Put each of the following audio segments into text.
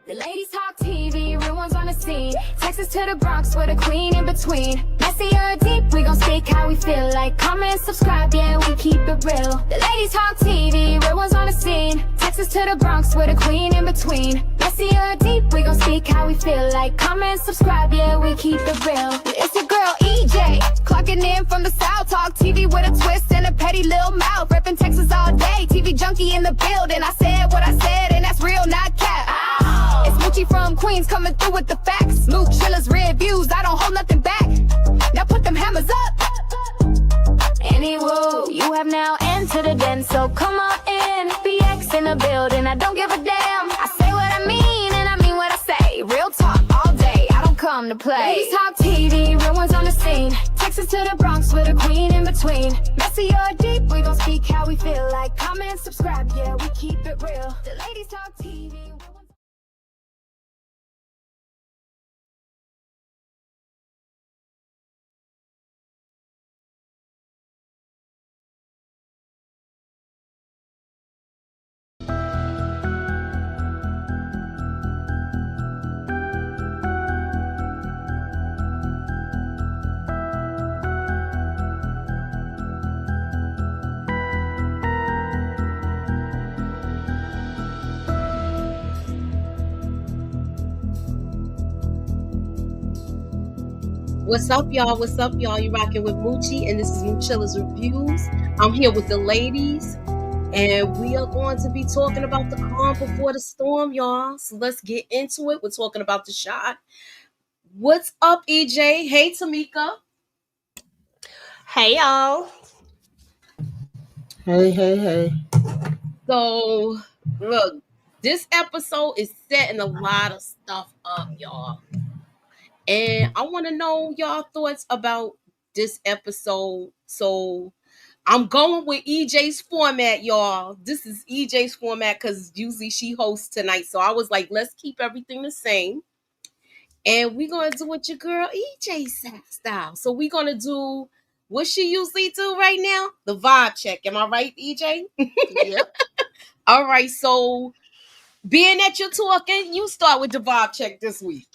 The ladies talk TV, real ones on the scene. Texas to the Bronx, with a queen in between. Messy or deep, we gon' speak how we feel. Like, comment, subscribe, yeah, we keep it real. The ladies talk TV, real ones on the scene. Texas to the Bronx, with a queen in between. Messy or deep, we gon' speak how we feel. Like, comment, subscribe, yeah, we keep it real. It's your girl EJ, clocking in from the South. Talk TV with a twist and a petty little mouth. Reppin' Texas all day, TV junkie in the building. I said what I said, and that's real, not cap. It's Moochie from Queens coming through with the facts. Luke Chillers, reviews, I don't hold nothing back. Now put them hammers up. Anywho, you have now entered the den, so come on in. BX in the building, I don't give a damn. I say what I mean, and I mean what I say. Real talk all day, I don't come to play. Ladies talk TV, real ones on the scene. Texas to the Bronx with a queen in between. Messy or deep, we gon' speak how we feel. Like, comment, subscribe, yeah, we keep it real. The ladies talk TV. What's up, y'all? What's up, y'all? You rocking with Moochie, and this is Moochilla's Reviews. I'm here with the ladies, and we are going to be talking about the calm before the storm, y'all. So let's get into it. We're talking about the shot. What's up, EJ? Hey, Tamika. Hey, y'all. Hey. So, look, this episode is setting a lot of stuff up, y'all. And I want to know y'all thoughts about this episode. So I'm going with EJ's format, y'all. This is EJ's format because usually she hosts tonight. So I was like, let's keep everything the same. And we're going to do it your girl EJ style. So we're going to do what she usually do right now, the vibe check. Am I right, EJ? Yep. All right. So being that you're talking, you start with the vibe check this week.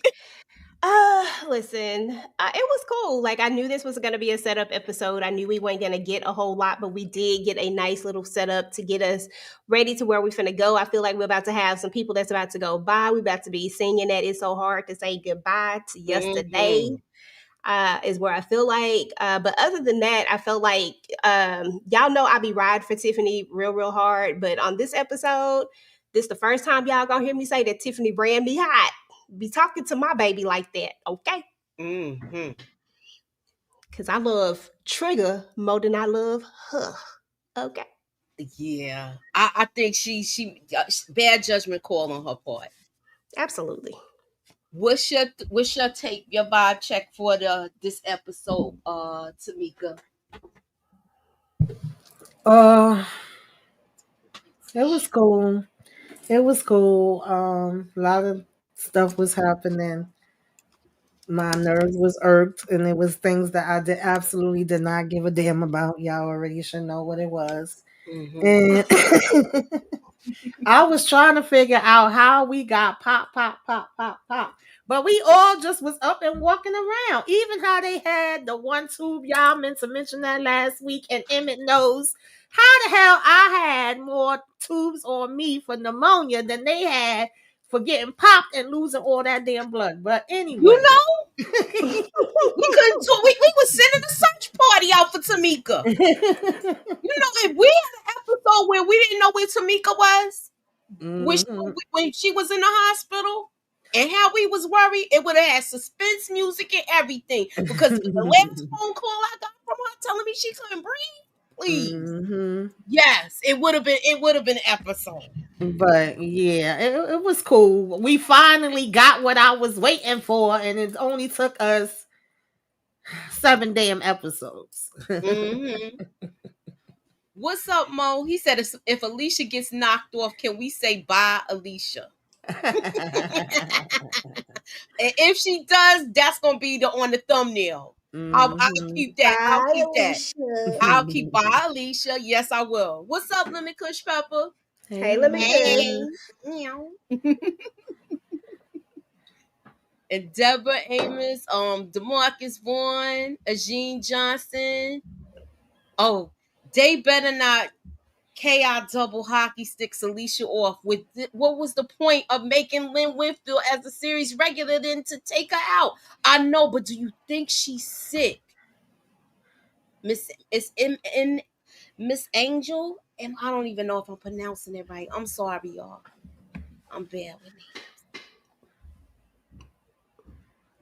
Listen, it was cool. Like, I knew this was going to be a setup episode. I knew we weren't going to get a whole lot, but we did get a nice little setup to get us ready to where we're finna go. I feel like we're about to have some people that's about to go by. We're about to be singing that It's So Hard to Say Goodbye to Yesterday. Is where I feel like. But other than that, I felt like, y'all know I be riding for Tiffany real hard. But on this episode, this the first time y'all gonna hear me say that Tiffany brand be hot. Be talking to my baby like that, okay? Mm-hmm. Because I love Trigger more than I love her, okay? Yeah, I think she bad judgment call on her part. Absolutely. What's your take, your vibe check for this episode, Tamika? It was cool. It was cool. A lot of stuff was happening. My nerves was irked, and it was things that I absolutely did not give a damn about. Y'all already should know what it was. Mm-hmm. And I was trying to figure out how we got pop. But we all just was up and walking around. Even how they had the one tube, y'all meant to mention that last week, and Emmett knows how the hell I had more tubes on me for pneumonia than they had for getting popped and losing all that damn blood. But anyway. You know, we couldn't do. We was sending a search party out for Tamika. You know, if we had an episode where we didn't know where Tamika was, when she was in the hospital, and how we was worried, it would have had suspense music and everything. Because the last phone call I got from her telling me she couldn't breathe, please. Yes, it would have been episode. But yeah, it was cool. We finally got what I was waiting for, and it only took us 7 damn episodes. What's up, Mo? He said if Alicia gets knocked off, can we say bye, Alicia? And if she does, that's gonna be on the thumbnail. I'll keep that. I'll keep bye, Alicia. Yes, I will. What's up, Lemon Kush Pepper? Hey, Lemon Kush. Meow. and Deborah Amos, Demarcus Vaughn, Ajeen Johnson. Oh, they better not KI double hockey sticks Alicia off with what was the point of making Lynn Winfield as a series regular then to take her out? I know, but do you think she's sick? Miss Angel? And I don't even know if I'm pronouncing it right. I'm sorry, y'all. I'm bad with names.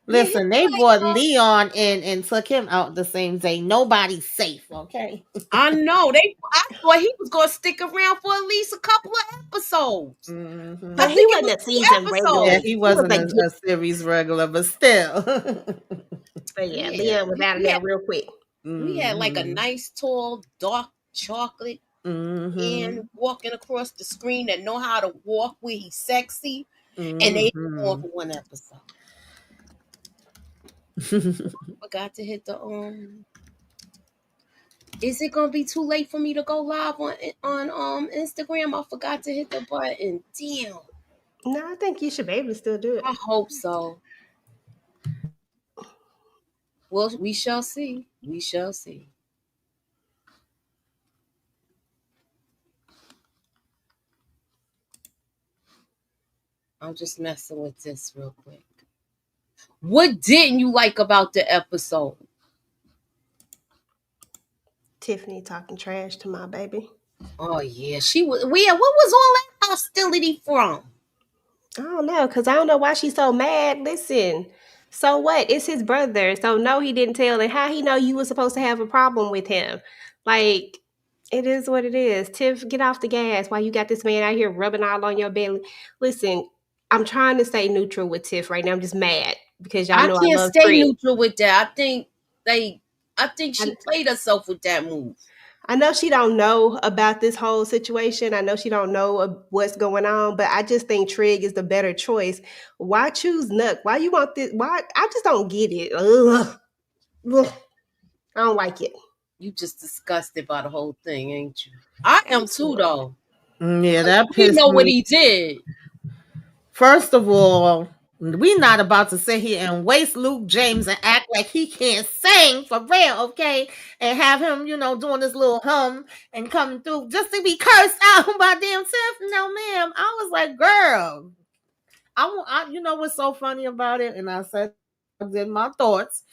Listen, they brought Leon in and took him out the same day. Nobody's safe, okay? I know. I thought he was gonna stick around for at least a couple of episodes. Mm-hmm. But he wasn't a season regular. Yeah, he wasn't a series regular, but still. But yeah, Leon was out of there real quick. We had like a nice, tall, dark chocolate and walking across the screen that know how to walk where he's sexy, and they didn't go on for one episode. Forgot to hit the Is it gonna be too late for me to go live on Instagram? I forgot to hit the button. Damn. No, I think you should be able to still do it. I hope so. Well, we shall see. We shall see. I'm just messing with this real quick. What didn't you like about the episode? Tiffany talking trash to my baby. Oh yeah, she was. What was all that hostility from? I don't know, because I don't know why she's so mad. Listen, so what? It's his brother. So no, he didn't tell. And how he know you were supposed to have a problem with him? Like, it is what it is. Tiff, get off the gas while you got this man out here rubbing all on your belly. Listen, I'm trying to stay neutral with Tiff right now. I'm just mad because y'all know I can't love stay Fred. neutral with that. I think she played herself with that move. I know she don't know about this whole situation. I know she don't know what's going on, but I just think Trig is the better choice. Why choose Nook? Why you want this? Why? I just don't get it. Ugh. Ugh. I don't like it. You just disgusted by the whole thing, ain't you? I am too, though. Yeah, that pissed me. You know what he did. First of all, we not about to sit here and waste Luke James and act like he can't sing for real, okay? And have him, doing this little hum and coming through just to be cursed out by damn Tiff. No, ma'am. I was like, girl, you know what's so funny about it? And I said in my thoughts,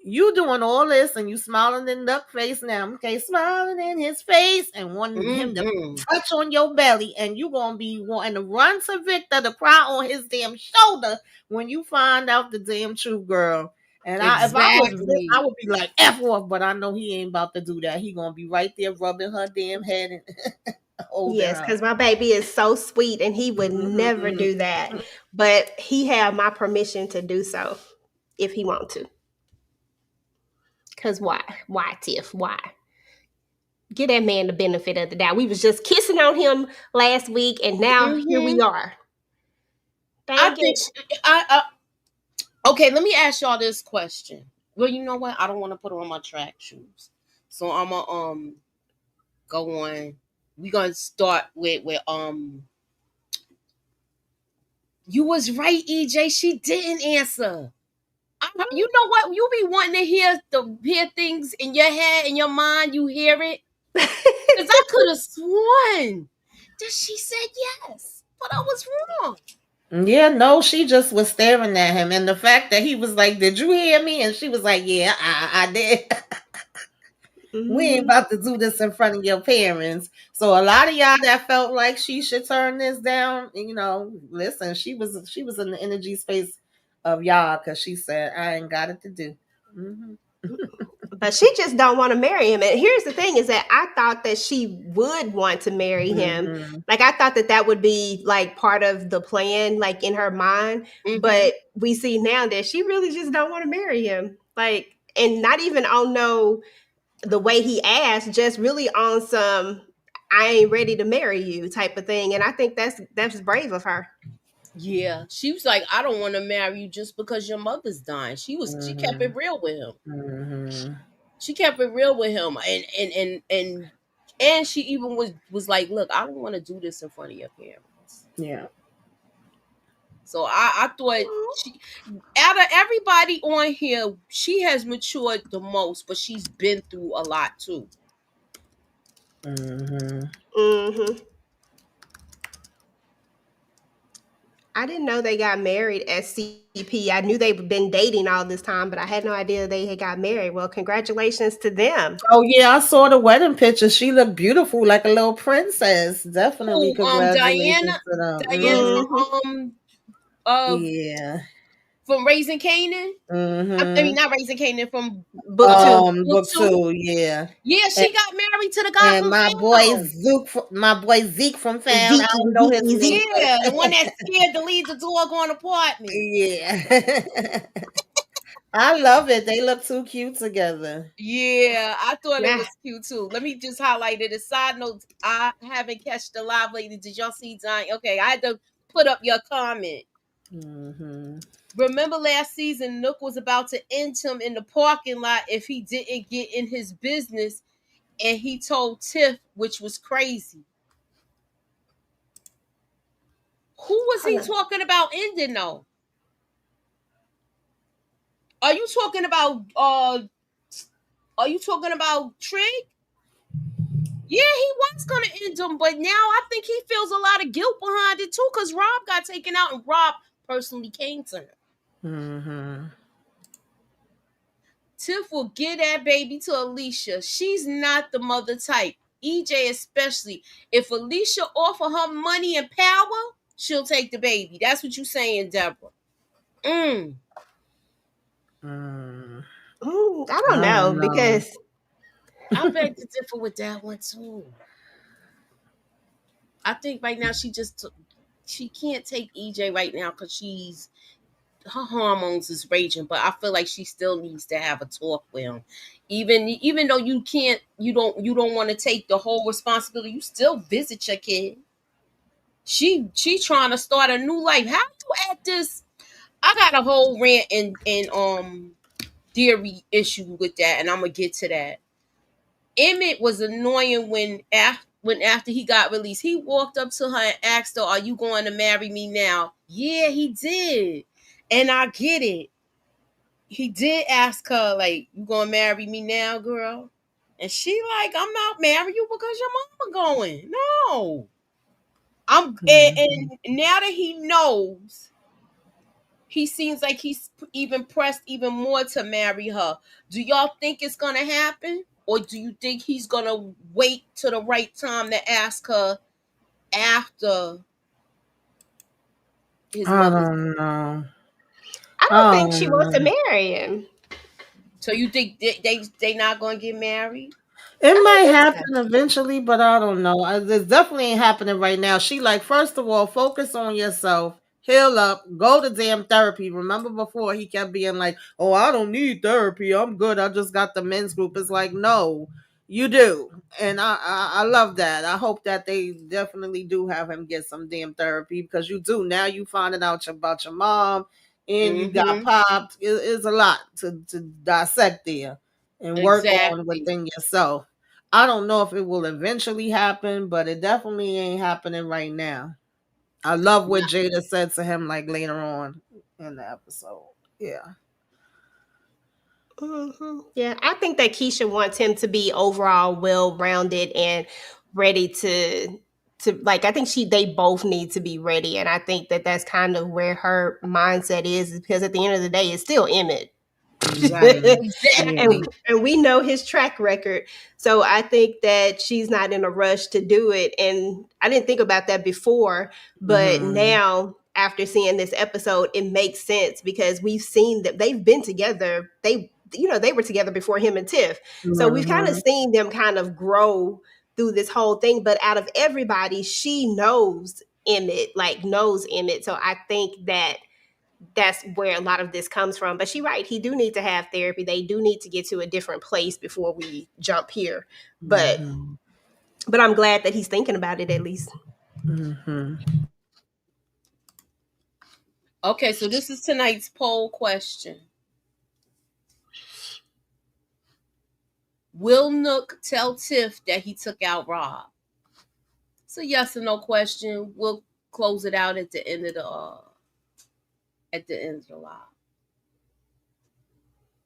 you doing all this and you smiling in Duck face now, okay? Smiling in his face and wanting him to touch on your belly, and you gonna be wanting to run to Victor to cry on his damn shoulder when you find out the damn truth, girl. And if I was him, I would be like F off, but I know he ain't about to do that. He gonna be right there rubbing her damn head and yes, because my baby is so sweet and he would never do that. But he had my permission to do so if he want to. Because why? Why, Tiff? Why? Give that man the benefit of the doubt. We was just kissing on him last week, and now here we are. Okay, let me ask y'all this question. Well, you know what? I don't want to put on my track shoes. So I'm going to go on. We're going to start with you was right, EJ. She didn't answer. You know what? You be wanting to hear things in your head, in your mind. You hear it. Because I could have sworn that she said yes, but I was wrong. Yeah, no, she just was staring at him. And the fact that he was like, did you hear me? And she was like, yeah, I did. We ain't about to do this in front of your parents. So a lot of y'all that felt like she should turn this down, listen, she was in the energy space of y'all because she said, I ain't got it to do. But she just don't want to marry him. And here's the thing is that I thought that she would want to marry him. Like, I thought that would be like part of the plan, like in her mind. But we see now that she really just don't want to marry him. Like, and not even on the way he asked, just really on some, I ain't ready to marry you type of thing. And I think that's brave of her. Yeah. She was like, I don't want to marry you just because your mother's dying. She kept it real with him. She kept it real with him. And she even was like, look, I don't want to do this in front of your parents. Yeah. So I thought she, out of everybody on here, she has matured the most, but she's been through a lot too. I didn't know they got married at CP. I knew they've been dating all this time, but I had no idea they had got married. Well, congratulations to them. Oh yeah, I saw the wedding picture. She looked beautiful, like a little princess. Definitely Who congratulations to them. Diana uh Yeah. from Raising Canaan? I mean, Mm-hmm. not Raising Canaan, from Book two. Book Book Two. two, yeah. Yeah, And, she got married to the guy and from my boy Found. Zeke from Found. I Zeke, don't know his name. Zeke. Yeah, the one that's scared to leave the doggone apartment. Yeah. I love it. They look too cute together. Yeah, I thought it Yeah. was cute too. Let me just highlight it. A side note, I haven't catched the live lately. Did y'all see Zion? Okay, I had to put up your comment. Mm-hmm. Remember last season, Nook was about to end him in the parking lot if he didn't get in his business, and he told Tiff, which was crazy. Who was he Hold on. talking about ending though? Are you talking about Trig? Yeah, he was gonna end him, but now I think he feels a lot of guilt behind it too, because Rob got taken out and Rob personally came to him. Mm-hmm. Tiff will give that baby to Alicia. She's not the mother type. EJ especially. If Alicia offer her money and power, she'll take the baby. That's what you saying, Deborah. Mm. I don't I know don't know. because I beg to differ with that one too. I think right now she can't take EJ right now because her hormones is raging, but I feel like she still needs to have a talk with him. Even though you don't want to take the whole responsibility, you still visit your kid. She trying to start a new life. How you at this? I got a whole rant and theory issue with that, and I'm gonna get to that. Emmett was annoying when after he got released, he walked up to her and asked her, "Are you going to marry me now?" Yeah, he did, and I get it. He did ask her, like, "You gonna marry me now, girl?" And she like, "I'm not marrying you because your mama going." No, Mm-hmm. and now that he knows, he seems like he's even pressed even more to marry her. Do y'all think it's gonna happen? Or do you think he's gonna wait to the right time to ask her after his I mother's? don't know. I don't I think she don't wants to know. marry him. So you think they not gonna get married? It I might don't think happen so. eventually, but I don't know. This definitely ain't happening right now. She like, first of all, focus on yourself, heal up, go to damn therapy. Remember before he kept being like, "Oh, I don't need therapy. I'm good. I just got the men's group." It's like, no, you do, and I love that. I hope that they definitely do have him get some damn therapy because you do now. You finding out about your mom, and you got Mm-hmm. popped. It's a lot to dissect there and work on Exactly. within yourself. I don't know if it will eventually happen, but it definitely ain't happening right now. I love what Jada said to him like later on in the episode. Yeah. Yeah, I think that Keisha wants him to be overall well rounded and ready to like. I think they both need to be ready, and I think that that's kind of where her mindset is because at the end of the day, it's still Emmett. Mm-hmm. and Yeah. Exactly. and we know his track record. So I think that she's not in a rush to do it. And I didn't think about that before, but Mm-hmm. now after seeing this episode, it makes sense because we've seen that they've been together. They were together before him and Tiff. So we've kind of Mm-hmm. seen them kind of grow through this whole thing. But out of everybody, she knows Emmett. So I think that that's where a lot of this comes from. But she's right. He do need to have therapy. They do need to get to a different place before we jump here. But Mm-hmm. but I'm glad that he's thinking about it at least. Mm-hmm. Okay, so this is tonight's poll question. Will Nook tell Tiff that he took out Rob? It's a yes or no question. We'll close it out at the end of the at the end of July.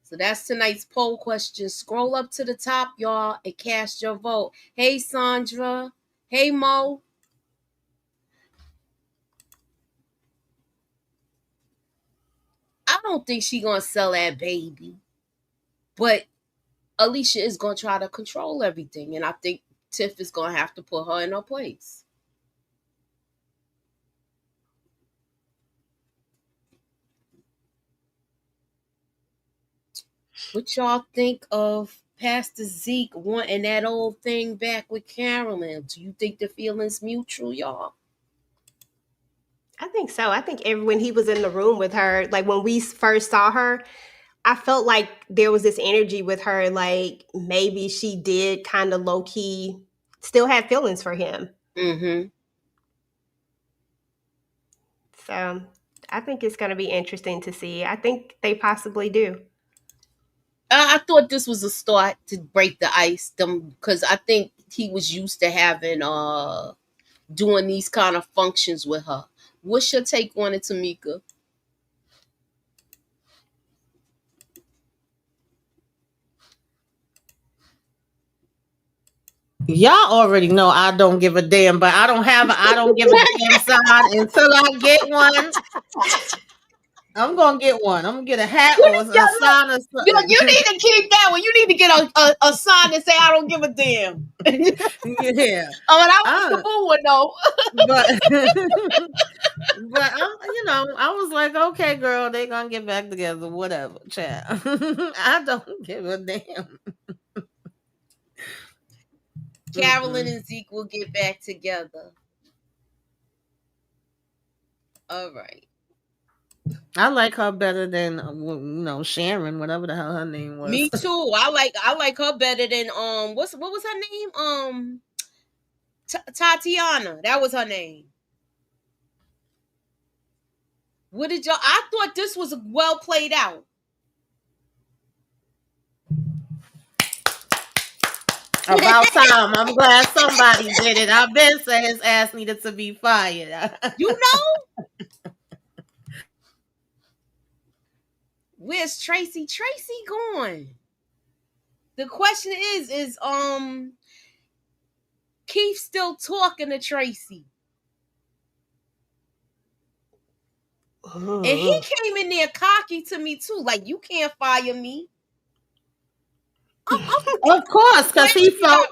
So that's tonight's poll question. Scroll up to the top, y'all, and cast your vote. Hey, Sandra. Hey, Mo. I don't think she gonna sell that baby, but Alicia is gonna try to control everything, and I think Tiff is gonna have to put her in her place. What y'all think of Pastor Zeke wanting that old thing back with Carolyn? Do you think the feeling's mutual, y'all? I think so. I think when he was in the room with her, like when we first saw her, I felt like there was this energy with her, like maybe she did kind of low key still have feelings for him. Mm-hmm. So I think it's going to be interesting to see. I think they possibly do. I thought this was a start to break the ice, because I think he was used to having doing these kind of functions with her. What's your take on it, Tamika? Y'all already know I don't give a damn, but I don't have a I don't give a damn sign until I get one. I'm gonna get one. I'm gonna get a hat or a sign or something. You need to keep that one. You need to get a sign that say I don't give a damn. Yeah. Oh, and I was the boo one though. But I was like, okay, girl, they gonna get back together, whatever, child. I don't give a damn. Carolyn and Zeke will get back together. All right. I like her better than Sharon, whatever the hell her name was. Me too. I like her better than what was her name? Tatiana. That was her name. What did y'all? I thought this was well played out. About time. I'm glad somebody did it. I've been saying his ass needed to be fired. You know? Where's Tracy? Tracy gone. The question is Keith still talking to Tracy? And he came in there cocky to me too. Like, you can't fire me. Of course, because he felt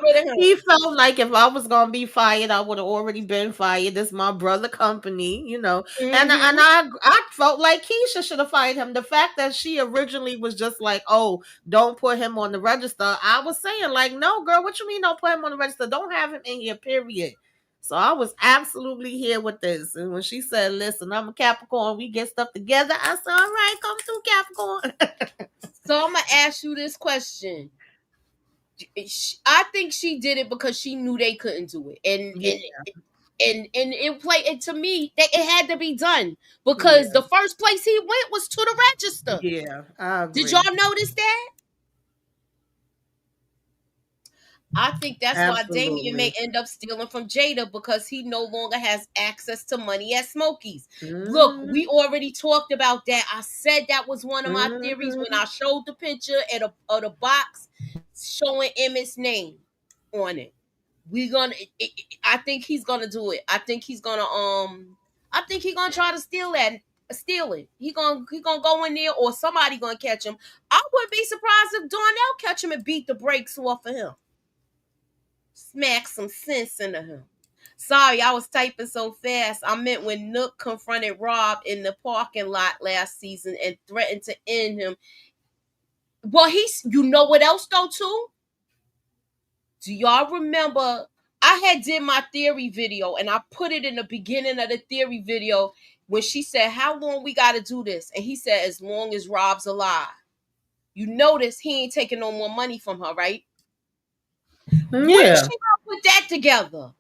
like if I was gonna be fired, I would have already been fired. This is my brother company, Mm-hmm. And I felt like Keisha should have fired him. The fact that she originally was just like, oh, don't put him on the register. I was saying, like, no, girl, what you mean don't put him on the register? Don't have him in here, period. So I was absolutely here with this. And when she said, listen, I'm a Capricorn, we get stuff together, I said, all right, come through, Capricorn. So I'm gonna ask you this question. I think she did it because she knew they couldn't do it, and it played. And to me, that it had to be done because the first place he went was to the register. Yeah, I agree. Did y'all notice that? I think that's why Damien may end up stealing from Jada, because he no longer has access to money at Smokey's. Look, we already talked about that. I said that was one of my theories when I showed the picture of the box showing Emmett's name on it. I think he's gonna do it. I think he's gonna try to steal it. He gonna go in there, or somebody gonna catch him. I wouldn't be surprised if Darnell catch him and beat the brakes off of him. Smack some sense into him. Sorry, I was typing so fast. I meant when Nook confronted Rob in the parking lot last season and threatened to end him. Well, you know what else though too? Do y'all remember I had did my theory video and I put it in the beginning of the theory video when she said, how long we got to do this? And he said, as long as Rob's alive. You notice he ain't taking no more money from her, right? Yeah. When is she gonna put that together?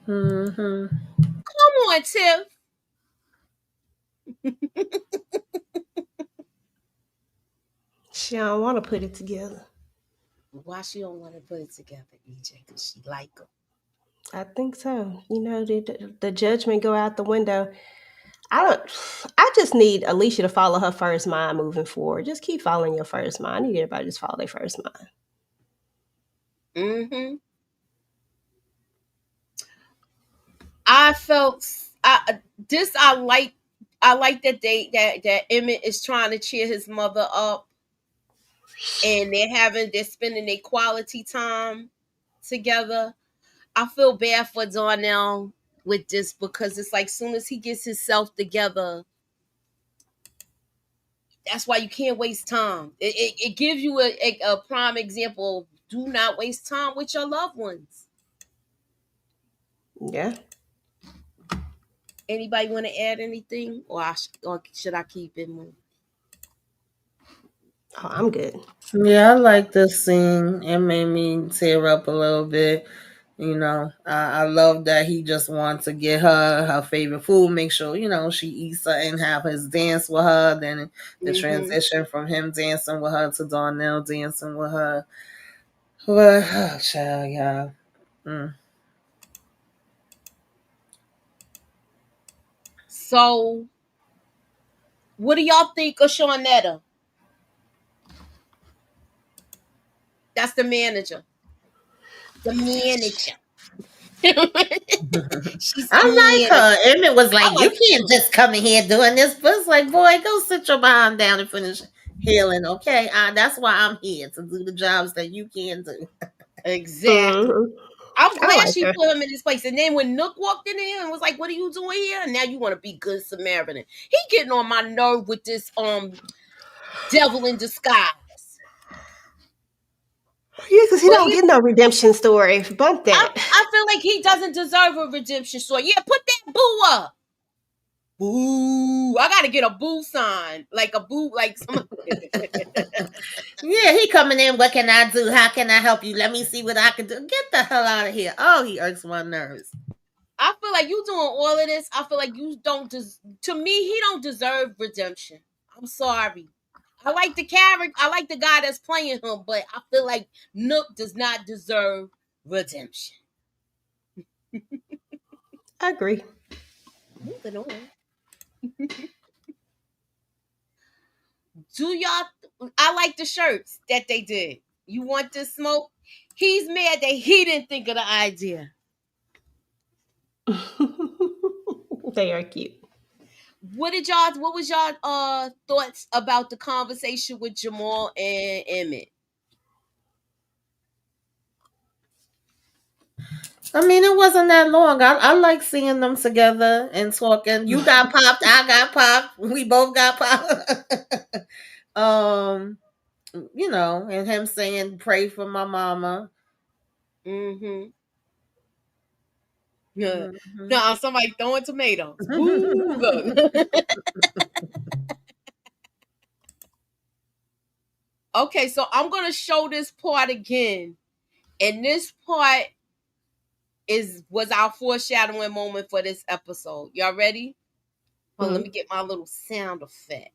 Mm-hmm. Come on, Tiff. She don't want to put it together. Why she don't want to put it together, EJ? Because she like him. I think so. The judgment go out the window. I just need Alicia to follow her first mind moving forward. Just keep following your first mind. I need everybody to just follow their first mind. Mm-hmm. I felt I like that Emmett is trying to cheer his mother up, and they're spending their quality time together. I feel bad for Darnell with this because it's like soon as he gets himself together, that's why you can't waste time. It gives you a prime example. Do not waste time with your loved ones. Yeah. Anybody want to add anything, or should I keep it moving? Oh, I'm good. Yeah, I like this scene. It made me tear up a little bit. I love that he just wants to get her favorite food, make sure, she eats it and have his dance with her. Then the transition from him dancing with her to Darnell dancing with her. Well, oh, child, yeah. So, what do y'all think of Shawnetta? That's the manager. The manager. She's I like her. Emmett was like, like you can't just come in here doing this. But it's like, boy, go sit your behind down and finish healing, okay? That's why I'm here, to do the jobs that you can do. Exactly. Mhm. I'm I glad like she her. put him in his place. And then when Nook walked in here and was like, "What are you doing here?" And now you want to be good Samaritan. He getting on my nerve with this devil in disguise. Yeah, because he But don't get no redemption story. Bump that. I feel like he doesn't deserve a redemption story. Yeah, put that boo up. Boo! I gotta get a boo sign, like a boo, like some. Yeah, he coming in. What can I do? How can I help you? Let me see what I can do. Get the hell out of here. Oh, he irks my nerves. I feel like you doing all of this. I feel like you don't. To me, he don't deserve redemption. I'm sorry. I like the character. I like the guy that's playing him, but I feel like Nook does not deserve redemption. I agree. Moving on. Do y'all? I like the shirts that they did. You want this smoke? He's mad that he didn't think of the idea. They are cute. What was y'all thoughts about the conversation with Jamal and Emmett? I mean, it wasn't that long. I like seeing them together and talking. You got popped. I got popped. We both got popped. um, and him saying, "Pray for my mama." Mm-hmm. Yeah. Mm-hmm. No, somebody throwing tomatoes. Woo, look. Okay, so I'm gonna show this part again. And this part was our foreshadowing moment for this episode. Y'all ready? Oh, let me get my little sound effect.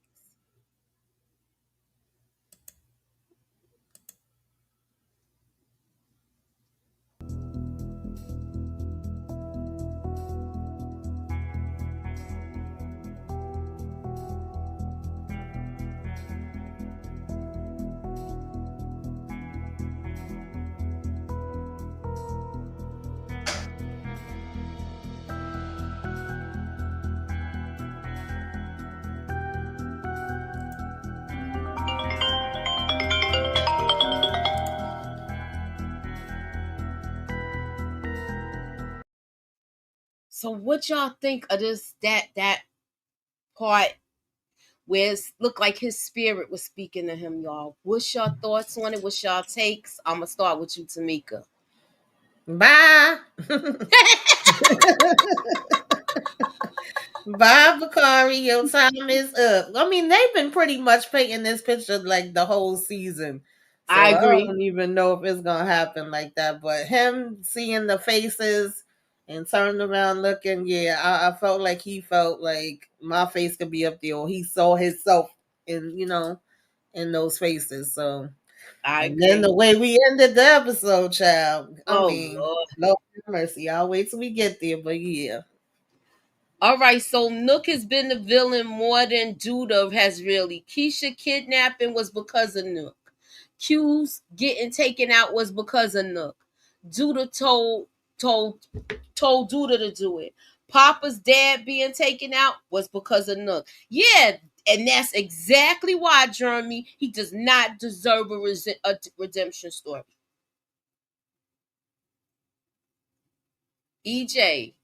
So what y'all think of that part where it looked like his spirit was speaking to him, y'all? What's your thoughts on it? What's y'all takes? I'm gonna start with you, Tamika. Bye. Bye, Bakari. Your time is up. I mean, they've been pretty much painting this picture like the whole season. So I I agree. don't even know if it's gonna happen like that. But him seeing the faces and turning around looking, yeah, I felt like he felt like my face could be up there, or he saw himself in those faces. So I and agree. then the way we ended the episode, child. I Oh mean, Lord. Lord have mercy. I'll wait till we get there, but yeah. All right, so Nook has been the villain more than Douda has really. Keisha kidnapping was because of Nook. Q's getting taken out was because of Nook. Douda told told Douda to do it. Papa's dad being taken out was because of Nook. Yeah, and that's exactly why, Jeremy, he does not deserve a redemption story. EJ,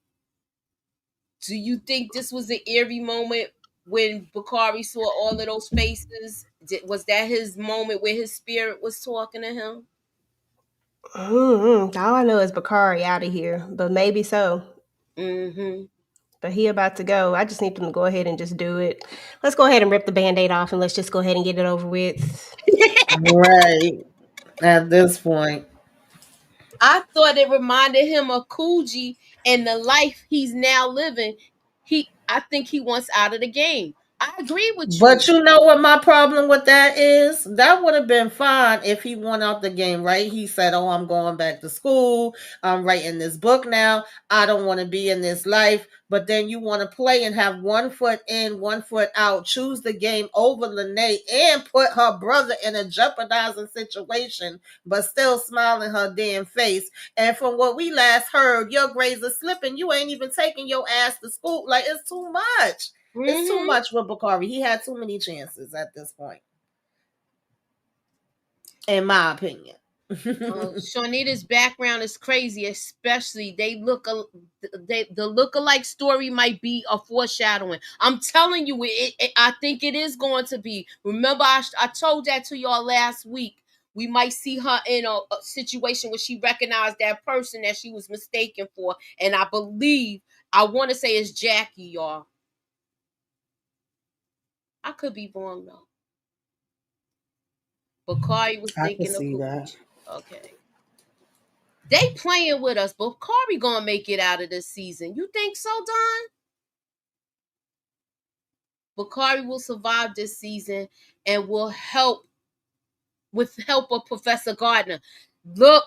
do you think this was an eerie moment when Bakari saw all of those faces? Was that his moment where his spirit was talking to him? All I know is Bakari out of here, but maybe so. Mm-hmm. But he about to go. I just need them to go ahead and just do it. Let's go ahead and rip the band-aid off and let's just go ahead and get it over with. Right. At this point. I thought it reminded him of Coogee and the life he's now living. I think he wants out of the game. I agree with you. But you know what my problem with that is? That would have been fine if he won out the game, right? He said, "Oh, I'm going back to school. I'm writing this book now. I don't want to be in this life." But then you want to play and have one foot in, one foot out, choose the game over Lene and put her brother in a jeopardizing situation, but still smile in her damn face. And from what we last heard, your grades are slipping. You ain't even taking your ass to school. Like, it's too much. It's too Mm-hmm. much with Bakari. He had too many chances at this point, in my opinion. Shawnita's background is crazy, especially the look-alike story might be a foreshadowing. I'm telling you, I think it is going to be. Remember, I told that to y'all last week. We might see her in a situation where she recognized that person that she was mistaken for, and I want to say it's Jackie, y'all. I could be wrong though. Bakari was I can thinking of see that. Pooch. Okay. They playing with us, but Kari gonna make it out of this season. You think so, Don? Bakari will survive this season and will help with help of Professor Gardner. Look,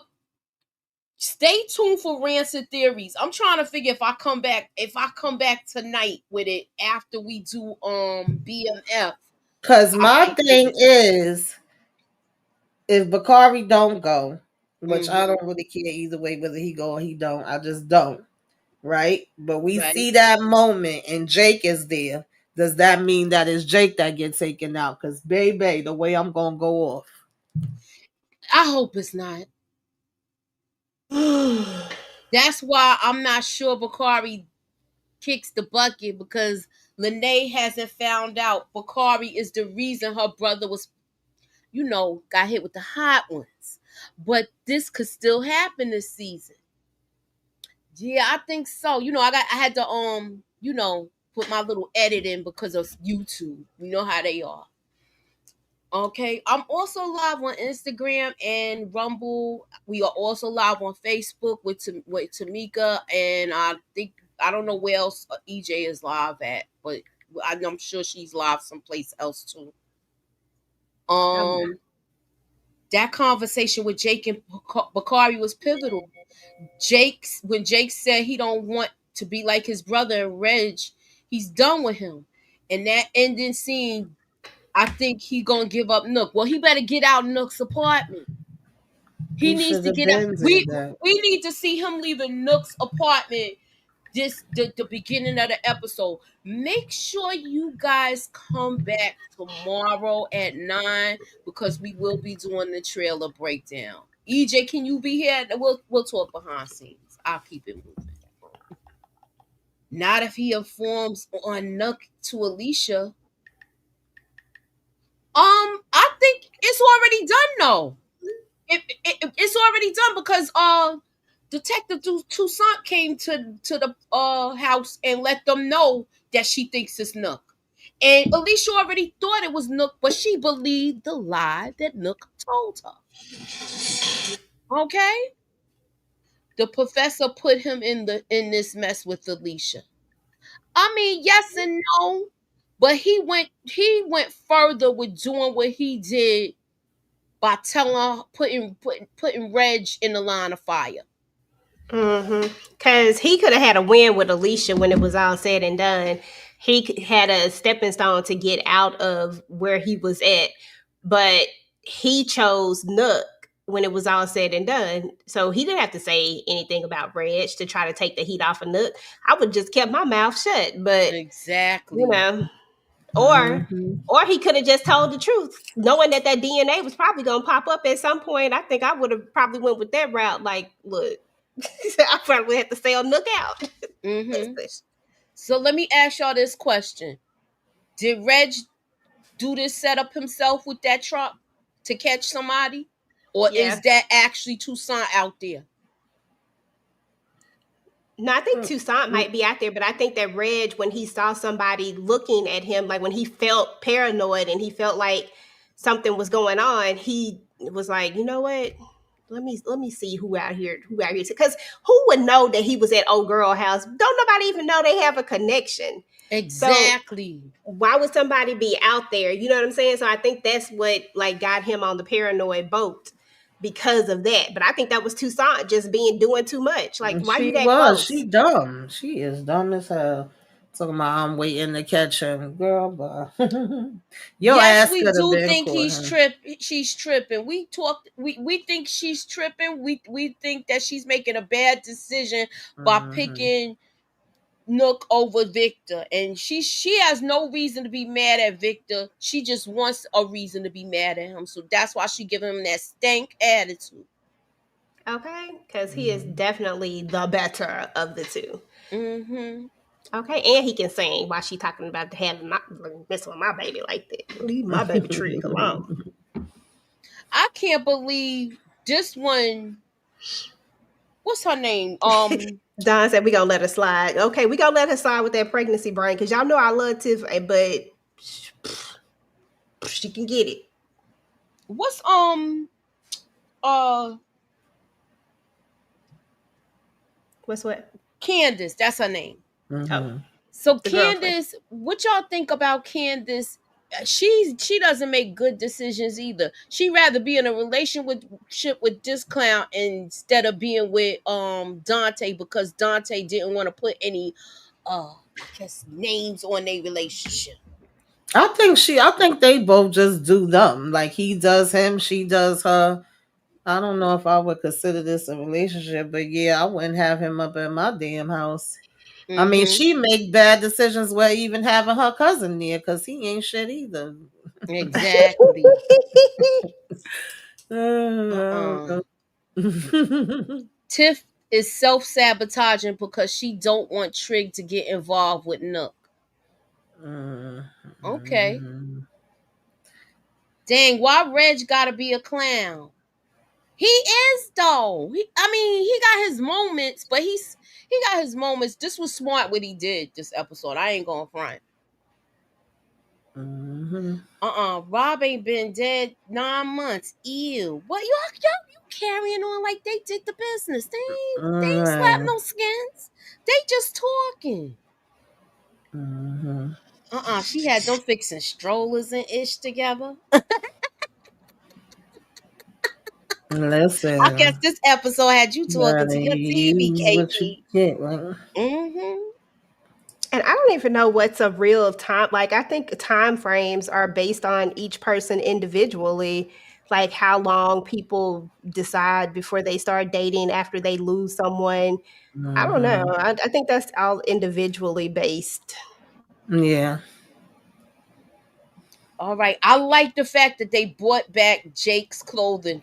stay tuned for Rancid Theories. I'm trying to figure if I come back tonight with it after we do BMF. Because I my might give thing it. is, if Bakari don't go, which I Mm-hmm. don't really care either way whether he go or he don't, I just don't. Right? But we Right. see that moment and Jake is there. Does that mean that it's Jake that gets taken out? Because baby, the way I'm gonna go off. I hope it's not. That's why I'm not sure Bakari kicks the bucket because Lene hasn't found out Bakari is the reason her brother was, got hit with the hot ones. But this could still happen this season. Yeah, I think so. I had to put my little edit in because of YouTube. You know how they are. Okay, I'm also live on Instagram and Rumble. We are also live on Facebook with Tamika, and I don't know where else EJ is live at, but I'm sure she's live someplace else too. Um, that conversation with Jake and Bakari was pivotal. When Jake said he don't want to be like his brother Reg, he's done with him, and that ending scene I think he gonna give up Nook. Well, he better get out Nook's apartment. He He needs should to have get out. been We did that. we need to see him leaving Nook's apartment. The beginning of the episode. Make sure you guys come back tomorrow at 9 because we will be doing the trailer breakdown. EJ, can you be here? We'll talk behind scenes. I'll keep it moving. Not if he informs on Nook to Alicia. I think it's already done though. It's already done because Detective Toussaint came to the house and let them know that she thinks it's Nook. And Alicia already thought it was Nook, but she believed the lie that Nook told her. Okay? The professor put him in this mess with Alicia. I mean, yes and no, but he went further with doing what he did by telling her putting Reg in the line of fire. Because he could have had a win with Alicia when it was all said and done. Had a stepping stone to get out of where he was at, but he chose Nook when it was all said and done. So he didn't have to say anything about Reg to try to take the heat off of Nook. I would just kept my mouth shut. But you Exactly. know, or Mhm. or he could have just told the truth, knowing that that DNA was probably gonna pop up at some point. I think I would have probably went with that route. Like, look, I probably had to stay on Nook out. Mm-hmm. So let me ask y'all this question: did Reg do this setup himself with that truck to catch somebody, or Yeah. is that actually Toussaint out there? No, I think Mm, Toussaint mm, might be out there, but I think that Reg, when he saw somebody looking at him, like when he felt paranoid and he felt like something was going on, he was like, you know what? Let me see who out here, because who would know that he was at old girl house? Don't nobody even know they have a connection. So Exactly. why would somebody be out there? You know what I'm saying? So I think that's what like got him on the paranoid boat because of that. But I think that was Toussaint just being doing too much. Like, why you that She close? dumb. She is dumb as hell. Talking about I'm waiting to catch him, girl. But your Yes, ass we could have do been think caught he's him. trip. She's tripping. We think she's tripping. We think that she's making a bad decision by Hmm. picking Nook over Victor, and she has no reason to be mad at Victor. She just wants a reason to be mad at him, so that's why she giving him that stank attitude. Okay, because he is definitely the better of the two. Mm-hmm. Okay, and he can sing while she talking about having my messing with my baby like that. Leave my baby Trig alone. I can't believe this one. What's her name? Don said we gonna let her slide. Okay, we gonna let her slide with that pregnancy brain because y'all know I love Tiff, but she can get it. What's uh What's what? Candace? That's her name. Oh, Hmm. So the girlfriend. Candace, what y'all think about Candace? She doesn't make good decisions either. She rather be in a relationship with this clown instead of being with Dante, because Dante didn't want to put any I guess names on their relationship. I think they both just do them. Like he does him, she does her. I don't know if I would consider this a relationship, but yeah, I wouldn't have him up at my damn house. I mean, Mm-hmm. she make bad decisions with even having her cousin there because he ain't shit either. Exactly. Uh-uh. Uh, Tiff is self-sabotaging because she don't want Trig to get involved with Nook. Okay. Dang, why Reg gotta be a clown? He is though. I mean, he got his moments, but he got his moments. This was smart what he did this episode. I ain't gonna front. Rob ain't been dead 9 months. Ew. What you carrying on like they did the business? They ain't slap Right. no skins. They just talking. She had them fixing strollers and ish together. I guess Listen, this episode had you talking gotta to your TV, use what you KP. get. Like, Mm-hmm. And I don't even know what's a real time. Like, I think time frames are based on each person individually, like how long people decide before they start dating after they lose someone. I don't know. mhm. I think that's all individually based. Yeah. All right. I like the fact that they brought back Jake's clothing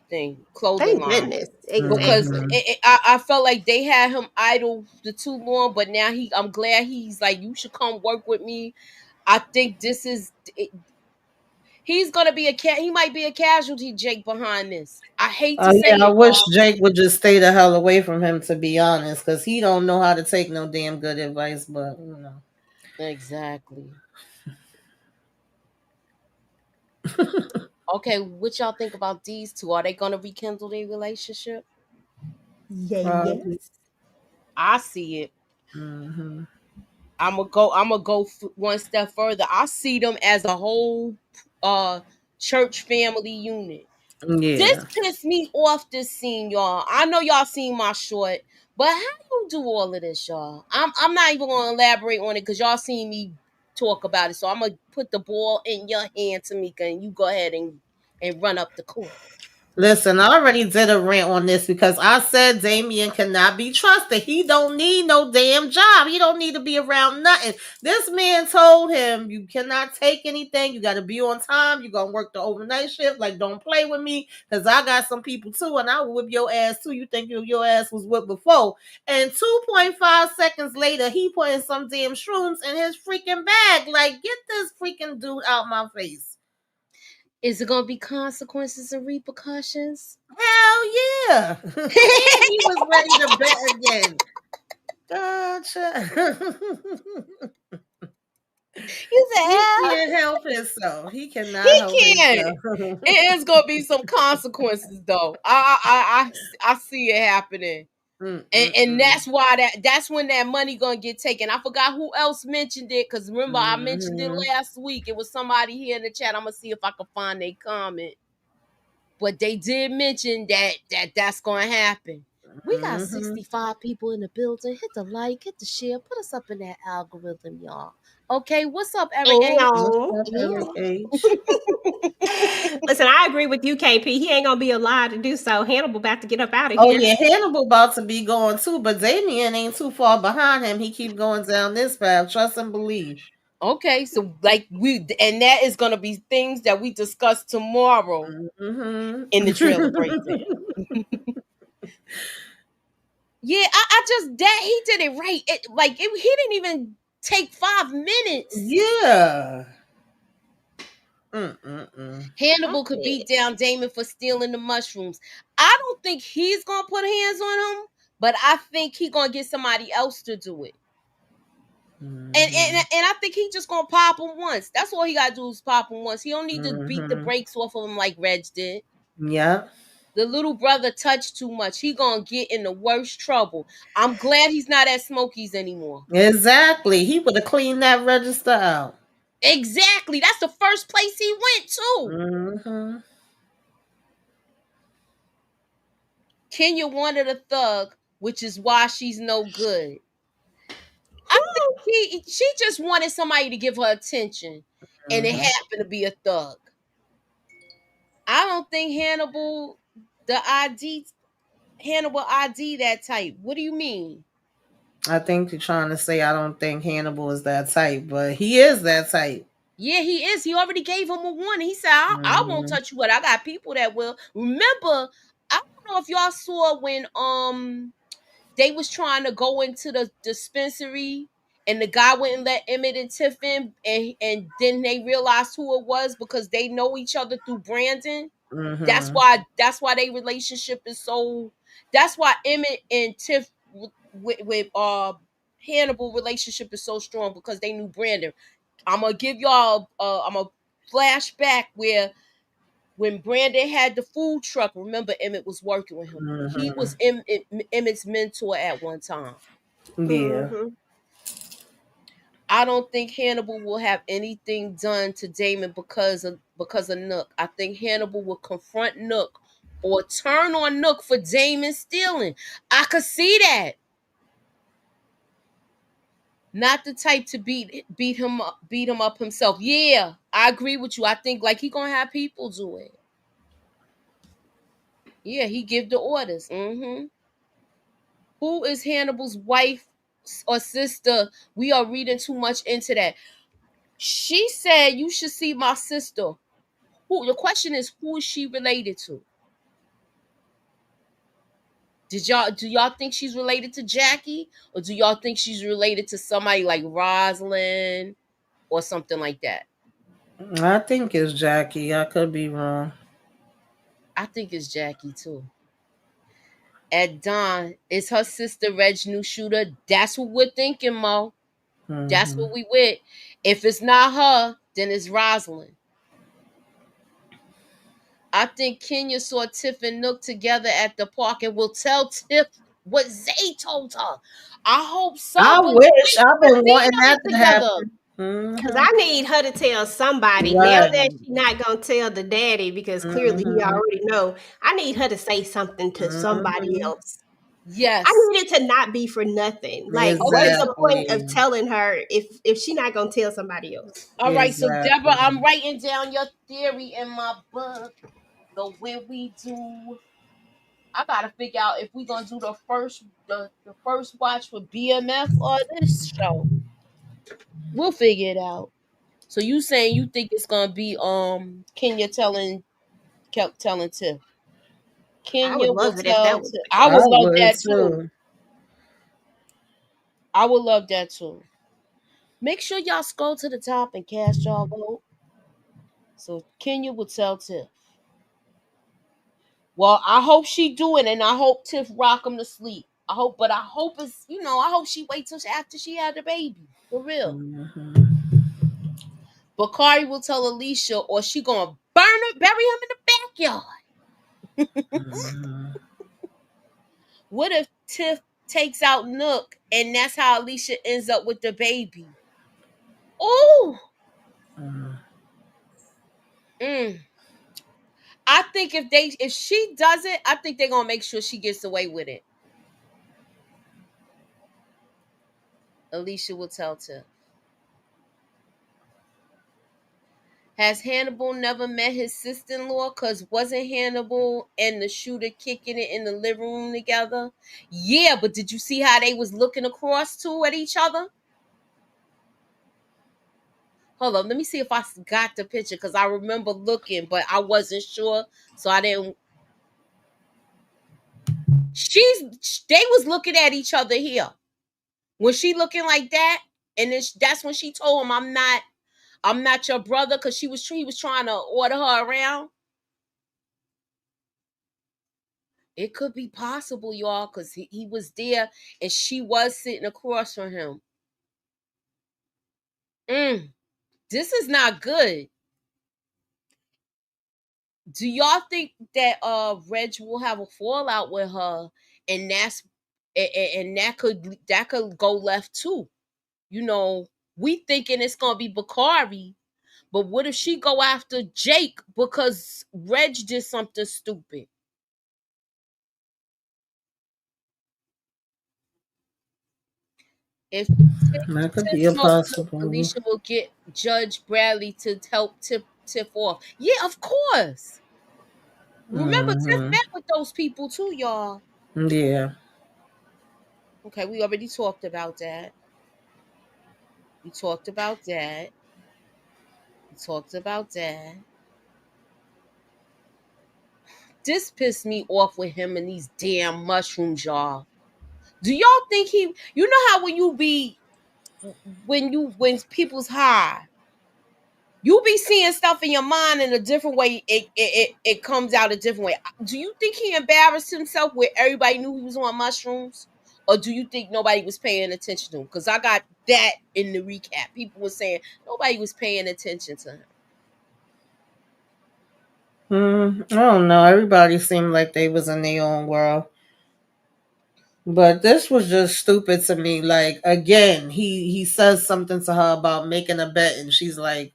Thank line, goodness. because Exactly. Mhm. I felt like they had him idle for too long. But now I'm glad he's like, you should come work with me. I think he's gonna be he might be a casualty, Jake, behind this. I hate to say Yeah, I it, wish y'all. Jake would just stay the hell away from him, to be honest, because he don't know how to take no damn good advice. But Exactly. Okay, what y'all think about these two? Are they gonna rekindle their relationship? Yeah, probably. yes. I see it. Hmm. I'm gonna go one step further. I see them as a whole church family unit. This Yeah. pissed me off this scene, y'all. I know y'all seen my short, but how you do all of this, y'all? I'm not even gonna elaborate on it because y'all seen me talk about it. So I'm gonna put the ball in your hand, Tamika, and you go ahead and run up the court. Listen, I already did a rant on this because I said Damien cannot be trusted. He don't need no damn job. He don't need to be around nothing. This man told him, you cannot take anything. You got to be on time. You going to work the overnight shift. Like, don't play with me because I got some people too, and I will whip your ass too. You think your ass was whipped before. And 2.5 seconds later, he putting some damn shrooms in his freaking bag. Like, get this freaking dude out my face. Is it gonna be consequences and repercussions? Hell yeah. And he was ready to bet again. Gotcha. You said, He "Hell, can't help himself. He cannot he help can." himself. It is gonna be some consequences, though. I see it happening. And Mm-mm-mm. that's when that money gonna get taken. I forgot who else mentioned it because remember I mentioned it Mhm. last week. It was somebody here in the chat. I'm gonna see if I can find their comment, but they did mention that's gonna happen. We got Mhm. 65 people in the building. Hit the like, hit the share, put us up in that algorithm, y'all. Okay, what's up, Eric H? What's No. up, Eric H? Listen, I agree with you, KP. He ain't gonna be allowed to do so. Hannibal about to get up out of Oh here. yeah, Hannibal about to be going too, but Damien ain't too far behind him. He keep going down this path. Trust and believe. Okay, so like and that is gonna be things that we discuss tomorrow Mhm. in the trailer breakdown. Yeah, I just that he did it right. He didn't even take 5 minutes. Yeah. Mm-mm-mm. Hannibal could beat down Damon for stealing the mushrooms. I don't think he's gonna put hands on him, but I think he gonna get somebody else to do it. And I think he just gonna pop him once. That's all he gotta do is pop him once. He don't need to beat the Mhm. brakes off of him like Reg did. Yeah. The little brother touched too much. He gonna get in the worst trouble. I'm glad he's not at Smokey's anymore. Exactly. He would have cleaned that register out. Exactly. That's the first place he went to. Mm-hmm. Kenya wanted a thug, which is why she's no good. I think she just wanted somebody to give her attention, and it Mm-hmm. happened to be a thug. I don't think the ID, Hannibal ID that type. What do you mean? I think you're trying to say I don't think Hannibal is that type, but he is that type. Yeah, he is. He already gave him a warning. He said, I won't Mm-hmm. touch you, but I got people that will. Remember, I don't know if y'all saw when they was trying to go into the dispensary and the guy wouldn't let Emmett and Tiff in, and then they realized who it was because they know each other through Brandon. That's Mm-hmm. why their relationship is so. That's why Emmett and Tiff with Hannibal relationship is so strong because they knew Brandon. I'm gonna give y'all. I'm a flashback where when Brandon had the food truck. Remember, Emmett was working with him. He Mm-hmm. was Emmett's mentor at one time. Yeah. Mm-hmm. I don't think Hannibal will have anything done to Damon because of Nook. I think Hannibal will confront Nook or turn on Nook for Damon stealing. I could see that. Not the type to beat him up himself. Yeah, I agree with you. I think like he gonna have people do it. Yeah, he give the orders. Who is Hannibal's wife or sister? We are reading too much into that. She said you should see my sister. Who? The question is, who is she related to? Do y'all think she's related to Jackie, or do y'all think she's related to somebody like Rosalind or something like that? I think it's Jackie. I could be wrong. I think it's Jackie too. At Dawn, is her sister Reg new shooter? That's what we're thinking, Mo. That's Mm-hmm. what we with. If it's not her, then it's Rosalind. I think Kenya saw Tiff and Nook together at the park and will tell Tiff what Zay told her. I hope so, I but you wish. ain't I've never been seen wanting them that to together. happen. Cause I need her to tell somebody. Now Right. that she's not gonna tell the daddy because clearly he Mhm. already know. I need her to say something to somebody Mhm. else. I Yes. need it to not be for nothing. Like, what is Okay. the point of Exactly. telling her if she not gonna tell somebody else? All right. So Deborah, Exactly. I'm writing down your theory in my book. So when we do, I gotta figure out if we're gonna do the first watch with BMF or this show. We'll figure it out. So you saying you think it's gonna be Kenya kept telling Tiff. I Kenya would will love it if that tell was Tiff. the I I would case. love would that too. too. I would love that too. Make sure y'all scroll to the top and cast y'all vote. So Kenya will tell Tiff. Well, I hope she do it, and I hope Tiff rock him to sleep. But I hope it's I hope she waits till after she had the baby for real. Mhm. Bakari will tell Alicia, or she gonna bury him in the backyard. Mhm. What if Tiff takes out Nook, and that's how Alicia ends up with the baby? Oh, Mhm. mm. I think if she does it, I think they're gonna make sure she gets away with it. Alicia will tell Tiff. Has Hannibal never met his sister-in-law? Cause wasn't Hannibal and the shooter kicking it in the living room together? Yeah, but did you see how they was looking across too at each other? Hold on, let me see if I got the picture because I remember looking, but I wasn't sure, so I didn't. They was looking at each other here. Was she looking like that? And then that's when she told him, I'm not your brother," because he was trying to order her around. It could be possible, y'all, because he was there and she was sitting across from him. Mm, this is not good. Do y'all think that Reg will have a fallout with her, and that could go left too? You know, we thinking it's gonna be Bakari, but what if she go after Jake because Reg did something stupid? If That could Tiff be a tells Nook, possibility. Alicia will get Judge Bradley to help Tiff off. Yeah, of course. Remember, Tiff Hmm. met with those people too, y'all. Yeah. Okay, we already talked about that. We talked about that. We talked about that. This pissed me off with him and these damn mushrooms, y'all. Do y'all think you know how when people's high, you be seeing stuff in your mind in a different way. It comes out a different way. Do you think he embarrassed himself where everybody knew he was on mushrooms? Or do you think nobody was paying attention to him? Because I got that in the recap. People were saying nobody was paying attention to him. I don't know. Everybody seemed like they was in their own world. But this was just stupid to me. Like again, he says something to her about making a bet, and she's like,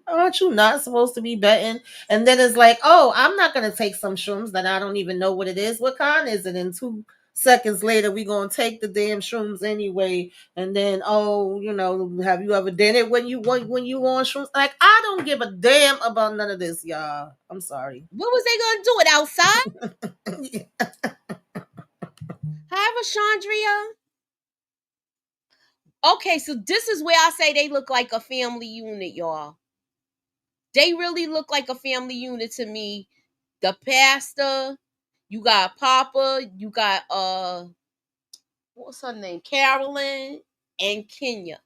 "Aren't you not supposed to be betting?" And then it's like, "Oh, I'm not gonna take some shrooms that I don't even know what it is. What kind is it?" And 2 seconds later, we gonna take the damn shrooms anyway. And then, oh, have you ever done it when you on shrooms? Like, I don't give a damn about none of this, y'all. I'm sorry. What was they gonna do it outside? Hi, Rashandria. Okay, so this is where I say they look like a family unit, y'all. They really look like a family unit to me. The pastor, you got Papa, you got what's her name? Carolyn and Kenya.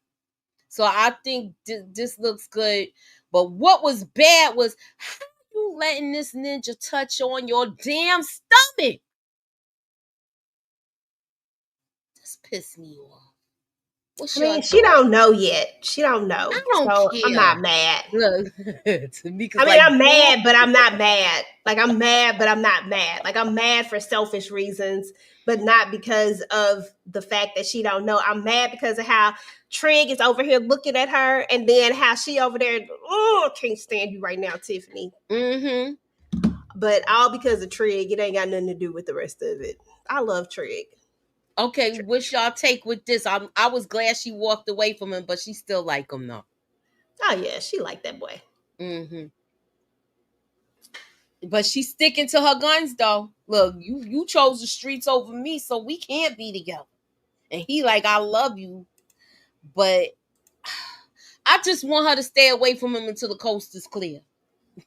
So I think this looks good. But what was bad was how you letting this ninja touch on your damn stomach? This pissed me off. What's I your mean, she thought? don't know yet. She don't know. I don't So I'm care. not mad. Look, Tamika's I mean, like, I'm girl, mad, but I'm not mad. Like, I'm mad, but I'm not mad. Like, I'm mad for selfish reasons, but not because of the fact that she don't know. I'm mad because of how Trig is over here looking at her, and then how she over there, oh, I can't stand you right now, Tiffany. mm-hmm. But all because of Trig. It ain't got nothing to do with the rest of it. I love Trig. Okay, what's y'all take with this? I was glad she walked away from him, but she still like him though. Oh, yeah, she like that boy. Mm-hmm. But she's sticking to her guns though. Look, you chose the streets over me, so we can't be together. And he like, I love you, but I just want her to stay away from him until the coast is clear.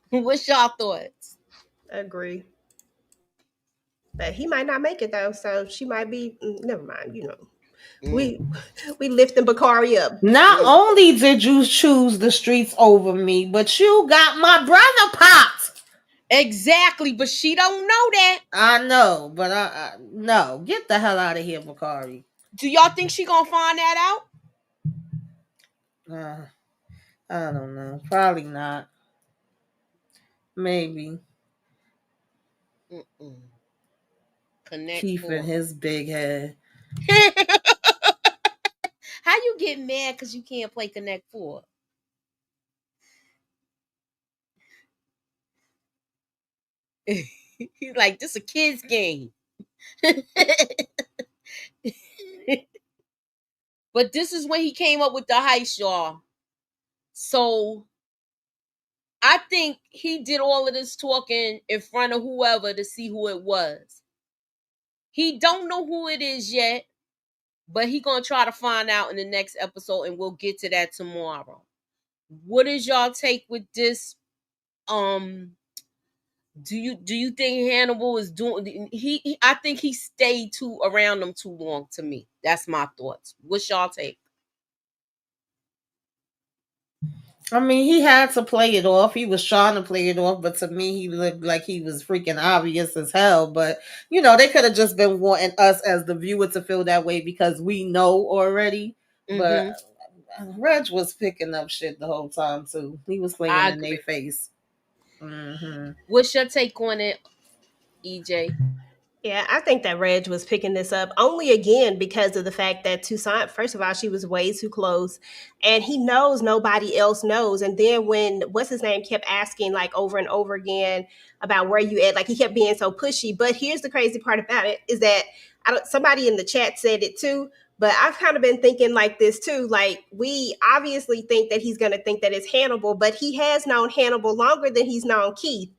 What's y'all thoughts? Agree. But he might not make it though, so she might be. Never mind. Mm. We lifting Bakari up. Not only did you choose the streets over me, but you got my brother popped. Exactly, but she don't know that. I know, but I no, get the hell out of here, Bakari. Do y'all think she gonna find that Uh, I don't know. Probably not. Maybe. out? Mm-mm. Connect Keith and four. his big head. How you get mad because you can't play Connect Four? He's like, this a kid's game. But this is when he came up with the heist, y'all. So I think he did all of this talking in front of whoever to see who it was. He don't know who it is yet, but he gonna try to find out in the next episode, and we'll get to that tomorrow. What is y'all take with this? Do you think Hannibal is doing? I think he stayed too around them too long. To me, that's my thoughts. What's y'all take? I mean, he had to play it off. He was trying to play it off, but to me, he looked like he was freaking obvious as hell. But, they could have just been wanting us as the viewer to feel that way because we know already. But Mm-hmm. Reg was picking up shit the whole time, too. He was playing I in their agree. face. Mm-hmm. What's your take on it, EJ? Yeah, I think that Reg was picking this up only again because of the fact that Toussaint, first of all, she was way too close, and he knows nobody else knows. And then when what's his name kept asking like over and over again about where you at, like he kept being so pushy. But here's the crazy part about it is that somebody in the chat said it too. But I've kind of been thinking like this too. Like we obviously think that he's going to think that it's Hannibal, but he has known Hannibal longer than he's known Keith.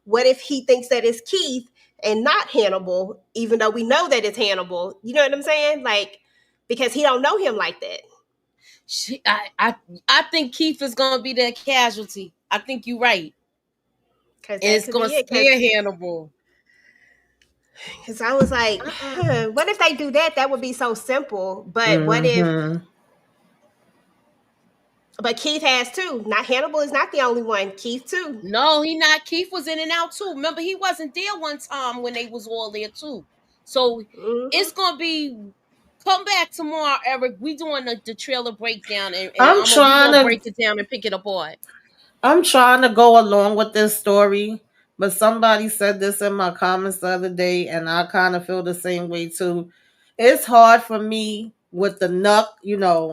What if he thinks that it's Keith and not Hannibal, even though we know that it's Hannibal? You know what I'm saying? Like, because he don't know him like that. I think Keith is gonna be the casualty. I think you're right. Because And that it's could gonna be it. scare Hannibal. Because I was like, Uh-uh. what if they do that? That would be so simple. But what if? Mm-hmm. But Keith has too. Not Hannibal is not the only one. Keith too. No, he not. Keith was in and out too. Remember, he wasn't there one time when they was all there too. So it's gonna be. Come back tomorrow, Eric. We doing the trailer breakdown, and I'm we trying gonna to break it down and pick it apart. I'm trying to go along with this story, but somebody said this in my comments the other day, and I kind of feel the same way too. It's hard for me with the Nuck,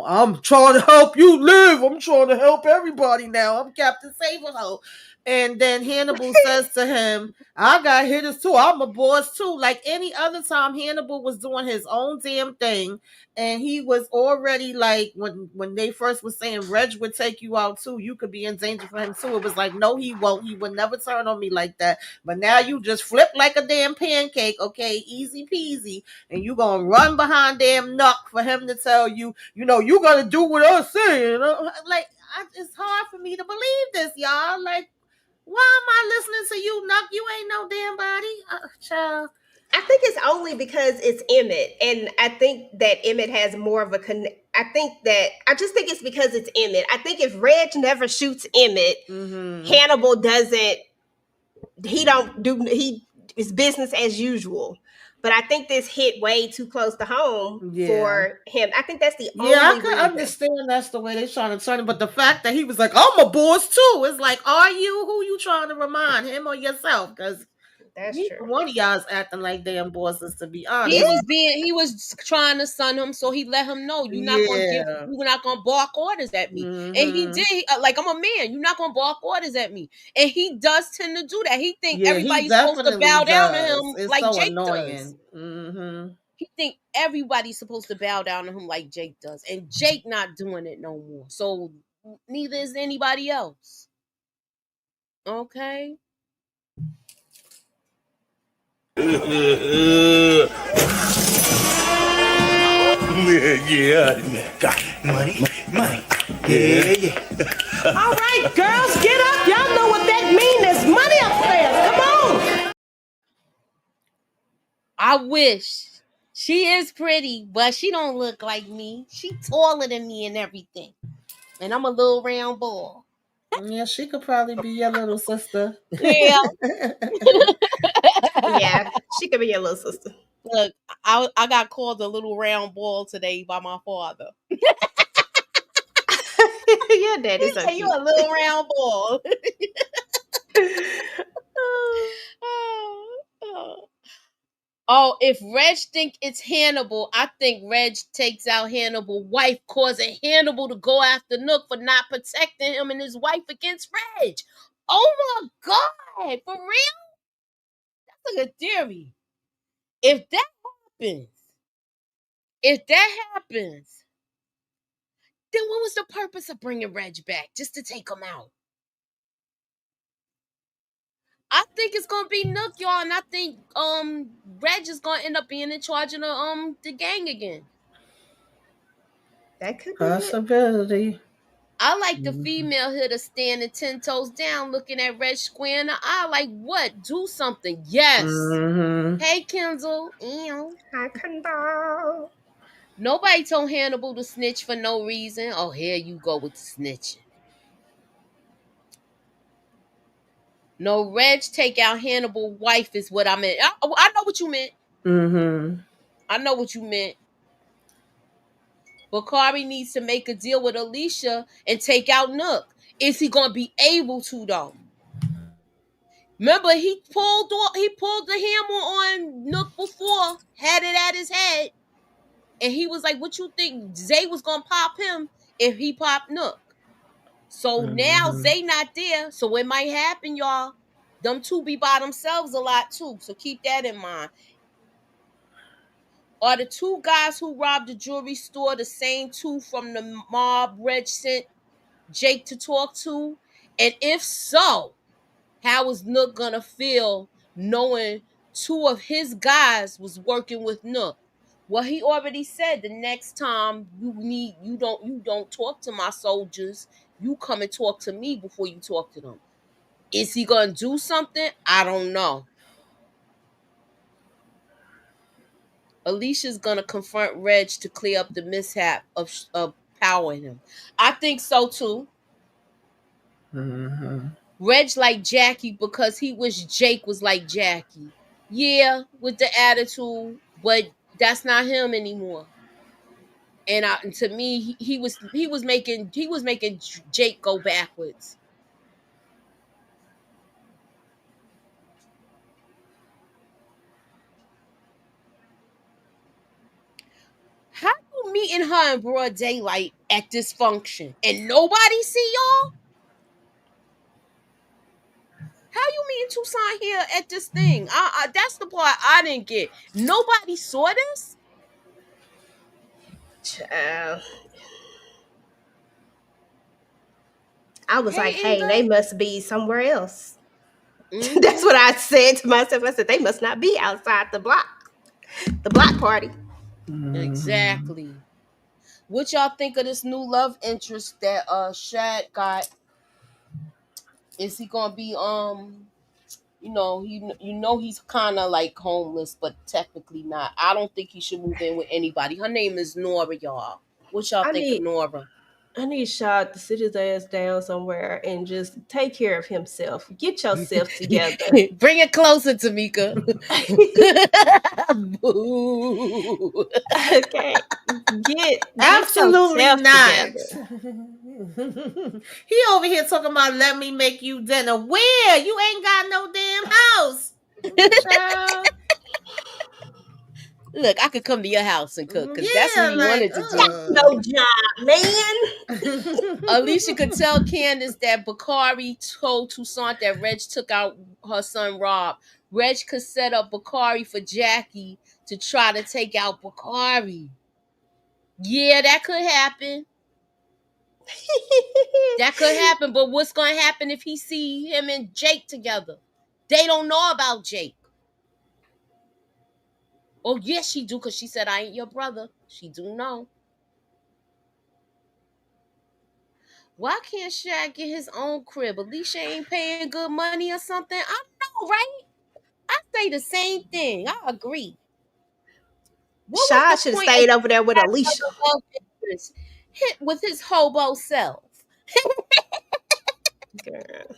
I'm trying to help you live. I'm trying to help everybody now. I'm Captain Saberho. And then Hannibal says to him, I got hitters too. I'm a boss too. Like any other time, Hannibal was doing his own damn thing. And he was already like when they first was saying Reg would take you out too, you could be in danger for him too. It was like, no, he won't. He would never turn on me like that. But now you just flip like a damn pancake, okay? Easy peasy. And you gonna run behind damn Nuck for him to tell you, you gotta do what I say. Like it's hard for me to believe this, y'all. Like, why am I listening to you, Nuck? You ain't no damn body, child. I think it's only because it's Emmett, and I think that Emmett has more of a I just think it's because it's Emmett. I think if Reg never shoots Emmett, Hannibal doesn't. He don't do. He is business as usual. But I think this hit way too close to home Yeah. for him. I think that's the Yeah, I only could reason. understand that's the way they trying to turn it, but the fact that he was like, "I'm a boss too," it's like, are you? Who you trying to remind, him or yourself? Because That's true. one of y'all's acting like damn bosses, to be He honest. was trying to son him, so he let him know you're not gonna bark orders at me. And he Mhm. did. Like, I'm a man. You're not gonna bark orders at me. And he does tend to do that. He think Yeah, he everybody's supposed to definitely bow down to does. him It's like so Jake does. annoying. Mm-hmm. He think everybody's supposed to bow down to him like Jake does, and Jake not doing it no more. So neither is anybody else. Okay. Yeah, got money. Yeah. All right, girls, get up. Y'all know what that means. There's money upstairs. Come on. I wish. She is pretty, but she don't look like me. She taller than me and everything. And I'm a little round ball. Yeah, she could probably be your little sister. Yeah. Yeah, she could be your little sister. Look, I got called a little round ball today by my father. Your daddy's so Hey, you cute. a little round ball. Oh, if Reg think it's Hannibal, I think Reg takes out Hannibal's wife, causing Hannibal to go after Nook for not protecting him and his wife against Reg. Oh my God, for real? That's a good theory. If that happens, then what was the purpose of bringing Reg back? Just to take him out? I think it's gonna be Nook, y'all, and I think Reg is gonna end up being in charge of the gang again. That could be it. Possibility. I like the female hitter standing 10 toes down, looking at Reg square in the eye, like, what? Do something. Yes. Mm-hmm. Hey, Kenzel. Ew. I can do. Nobody told Hannibal to snitch for no reason. Oh, here you go with the snitching. No, Reg take out Hannibal's wife is what I meant. I know what you meant. Mm-hmm. I know what you meant. Bakari needs to make a deal with Alicia and take out Nook. Is he gonna be able to though? Remember, he pulled the hammer on Nook before, had it at his head, and he was like, "What you think Zay was gonna pop him if he popped Nook?" So now Zay not there, so it might happen, y'all. Them two be by themselves a lot too, so keep that in mind. Are the two guys who robbed the jewelry store the same two from the mob Reg sent Jake to talk to? And if so, how is Nook gonna feel knowing two of his guys was working with Nook? Well, he already said the next time you don't talk to my soldiers, you come and talk to me before you talk to them. Is he gonna do something? I don't know. Alicia's gonna confront Reg to clear up the mishap of powering him. I think so too. Mm-hmm. Reg like Jackie because he wished Jake was like Jackie. Yeah, with the attitude, but that's not him anymore. And to me, he was making Jake go backwards. How you meeting her in broad daylight at this function and nobody see y'all? How you meeting Tucson here at this thing? That's the part I didn't get. Nobody saw this. Child. I was Hey, like, hey, Inga. they must be somewhere else. Mhm. That's what I said to myself. I said, they must not be outside the block party. Exactly. What y'all think of this new love interest that Shad got? Is he gonna be he's kind of like homeless, but technically not. I don't think he should move in with anybody. Her name is Nora, y'all. What y'all I think of need Nora? I need Shad to sit his ass down somewhere and just take care of himself. Get yourself together. Bring it closer, Tamika. Boo. Okay. Get Absolutely yourself not. together. He over here talking about let me make you dinner. Where? You ain't got no damn house. Child. Look, I could come to your house and cook because that's what Yeah, he like wanted to do. No job, man. Alicia could tell Candace that Bakari told Toussaint that Reg took out her son Rob. Reg could set up Bakari for Jackie to try to take out Bakari. Yeah, that could happen. That could happen, but what's going to happen if he see him and Jake together? They don't know about Jake. Oh, yes, she do, because she said, I ain't your brother. She do know. Why can't Shaq get his own crib? Alicia ain't paying good money or something? I don't know, right? I say the same thing. I agree. What was Shad the should have point stayed of over there with having Alicia. a love interest hit with his hobo self? Girl.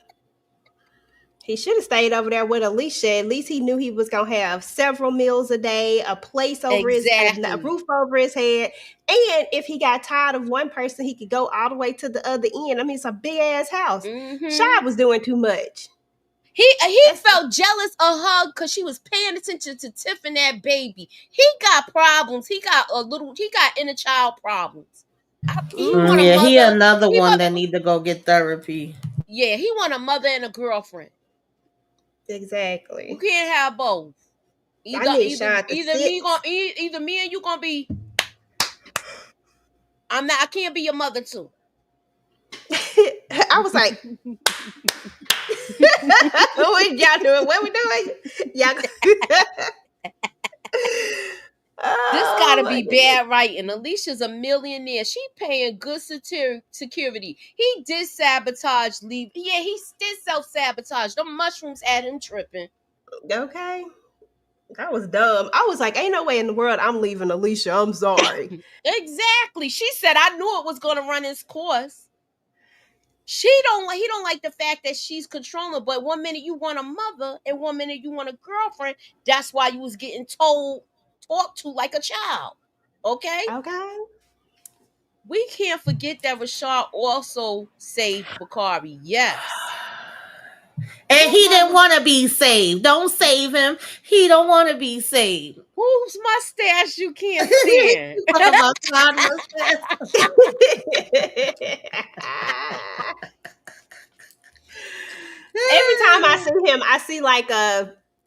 He should have stayed over there with Alicia. At least he knew he was gonna have several meals a day, a place over a Exactly. roof over his head, and if he got tired of one person, he could go all the way to the other end. I mean, it's a big ass house. Shad was doing too much. He felt jealous of her because she was paying attention to Tiff and that baby. He got problems. He got inner child problems. He want a Yeah, he mother. another one that need to go get therapy. Yeah, he want a mother and a girlfriend. Exactly. You can't have both. I need Shad to sit. Either me and you gonna be. I can't be your mother too. I was like, what y'all doing? What we doing? Y'all. This gotta be bad writing. Alicia's a millionaire. She paying good security. He did sabotage leave. Yeah, he did self-sabotage. The mushrooms had him tripping. Okay. That was dumb. I was like, ain't no way in the world I'm leaving Alicia. I'm sorry. Exactly. She said I knew it was gonna run its course. He don't like the fact that she's controlling, but one minute you want a mother and one minute you want a girlfriend. That's why you was getting talked to like a child. Okay? Okay. We can't forget that Rashad also saved Bakari. Yes. And he didn't want to be saved. Don't save him. He don't want to be saved. Whose mustache you can't stand? Talking about Todd mustache. Every time I see him,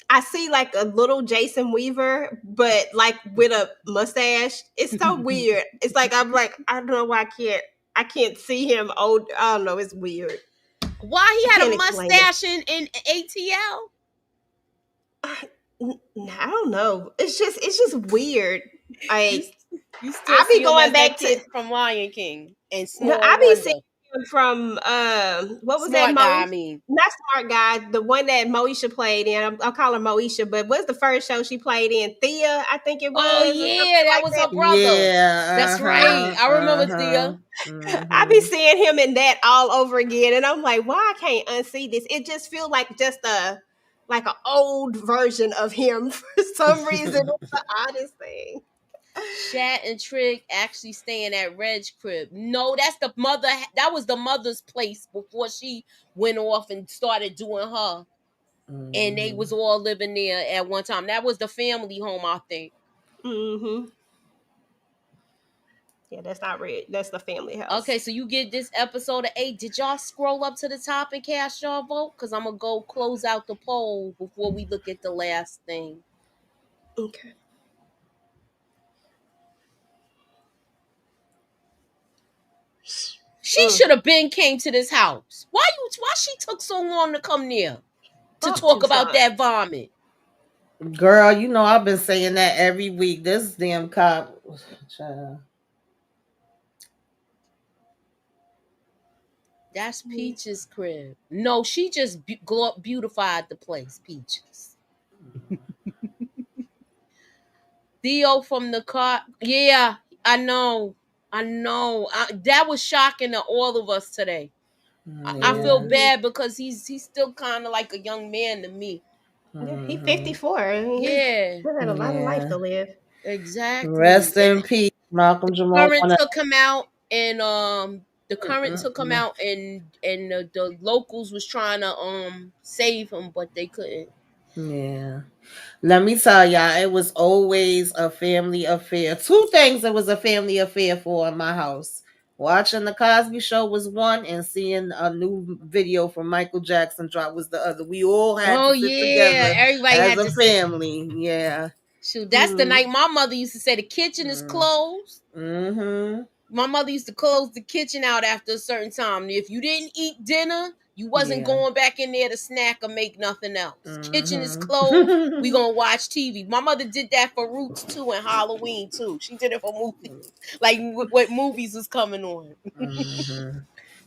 I see like a little Jason Weaver, but like with a mustache. It's so weird. It's like I'm like, I don't know why I can't see him old. I don't know, it's weird. Why he had a Can't explain mustache in ATL? I don't know. It's just weird. Like You still I see be him going as back that to kid from Lion King and no, Small I be Wonder. seeing him from what was Smart that guy, Mo? I mean. Not Smart Guy, the one that Moesha played in. I'll call her Moesha, but what's the first show she played in? Thea, I think it was. Oh yeah, that was her brother. Yeah, That's right. I remember Thea. I be seeing him in that all over again, and I'm like, why I can't unsee this? It just feels like just an old version of him for some reason. It's the oddest thing. Shat and Trig actually staying at Reg's crib. No, that's the mother. That was the mother's place before she went off and started doing her. And they was all living there at one time. That was the family home, I think. Mm-hmm. Yeah, that's not Red. That's the family house. Okay, so you get this episode of 8. Did y'all scroll up to the top and cast y'all vote? Because I'm going to go close out the poll before we look at the last thing. Okay. She should have came to this house. Why she took so long to come near to talk about that vomit? Girl, you know I've been saying that every week. This damn cop. Child. That's Peach's crib. No, she just beautified the place, Peaches. Theo from the car. Yeah, I know. I know. That was shocking to all of us today. I feel Yeah. bad because he's still kind of like a young man to me. Yeah, he's Mhm. 54. I mean, Yeah, he had a lot of life Yeah. to live. exactly. Rest in peace, Malcolm Jamal. Current took him out, and the current took him Mm-mm-mm. out, and the locals was trying to save him, but they couldn't. Yeah. Let me tell y'all, it was always a family affair. Two things it was a family affair for in my house. Watching the Cosby Show was one, and seeing a new video from Michael Jackson drop was the other. We all had Oh to sit yeah, together everybody as had a to sit. family. Yeah. Shoot, that's the Mm-hmm. night my mother used to say the kitchen is closed. Mm-hmm. My mother used to close the kitchen out after a certain time. If you didn't eat dinner, you wasn't Yeah. going back in there to snack or make nothing else. Kitchen is closed. We Mm-hmm. gonna watch TV. My mother did that for Roots too and Halloween too. She did it for movies, like what movies was coming on. Mm-hmm.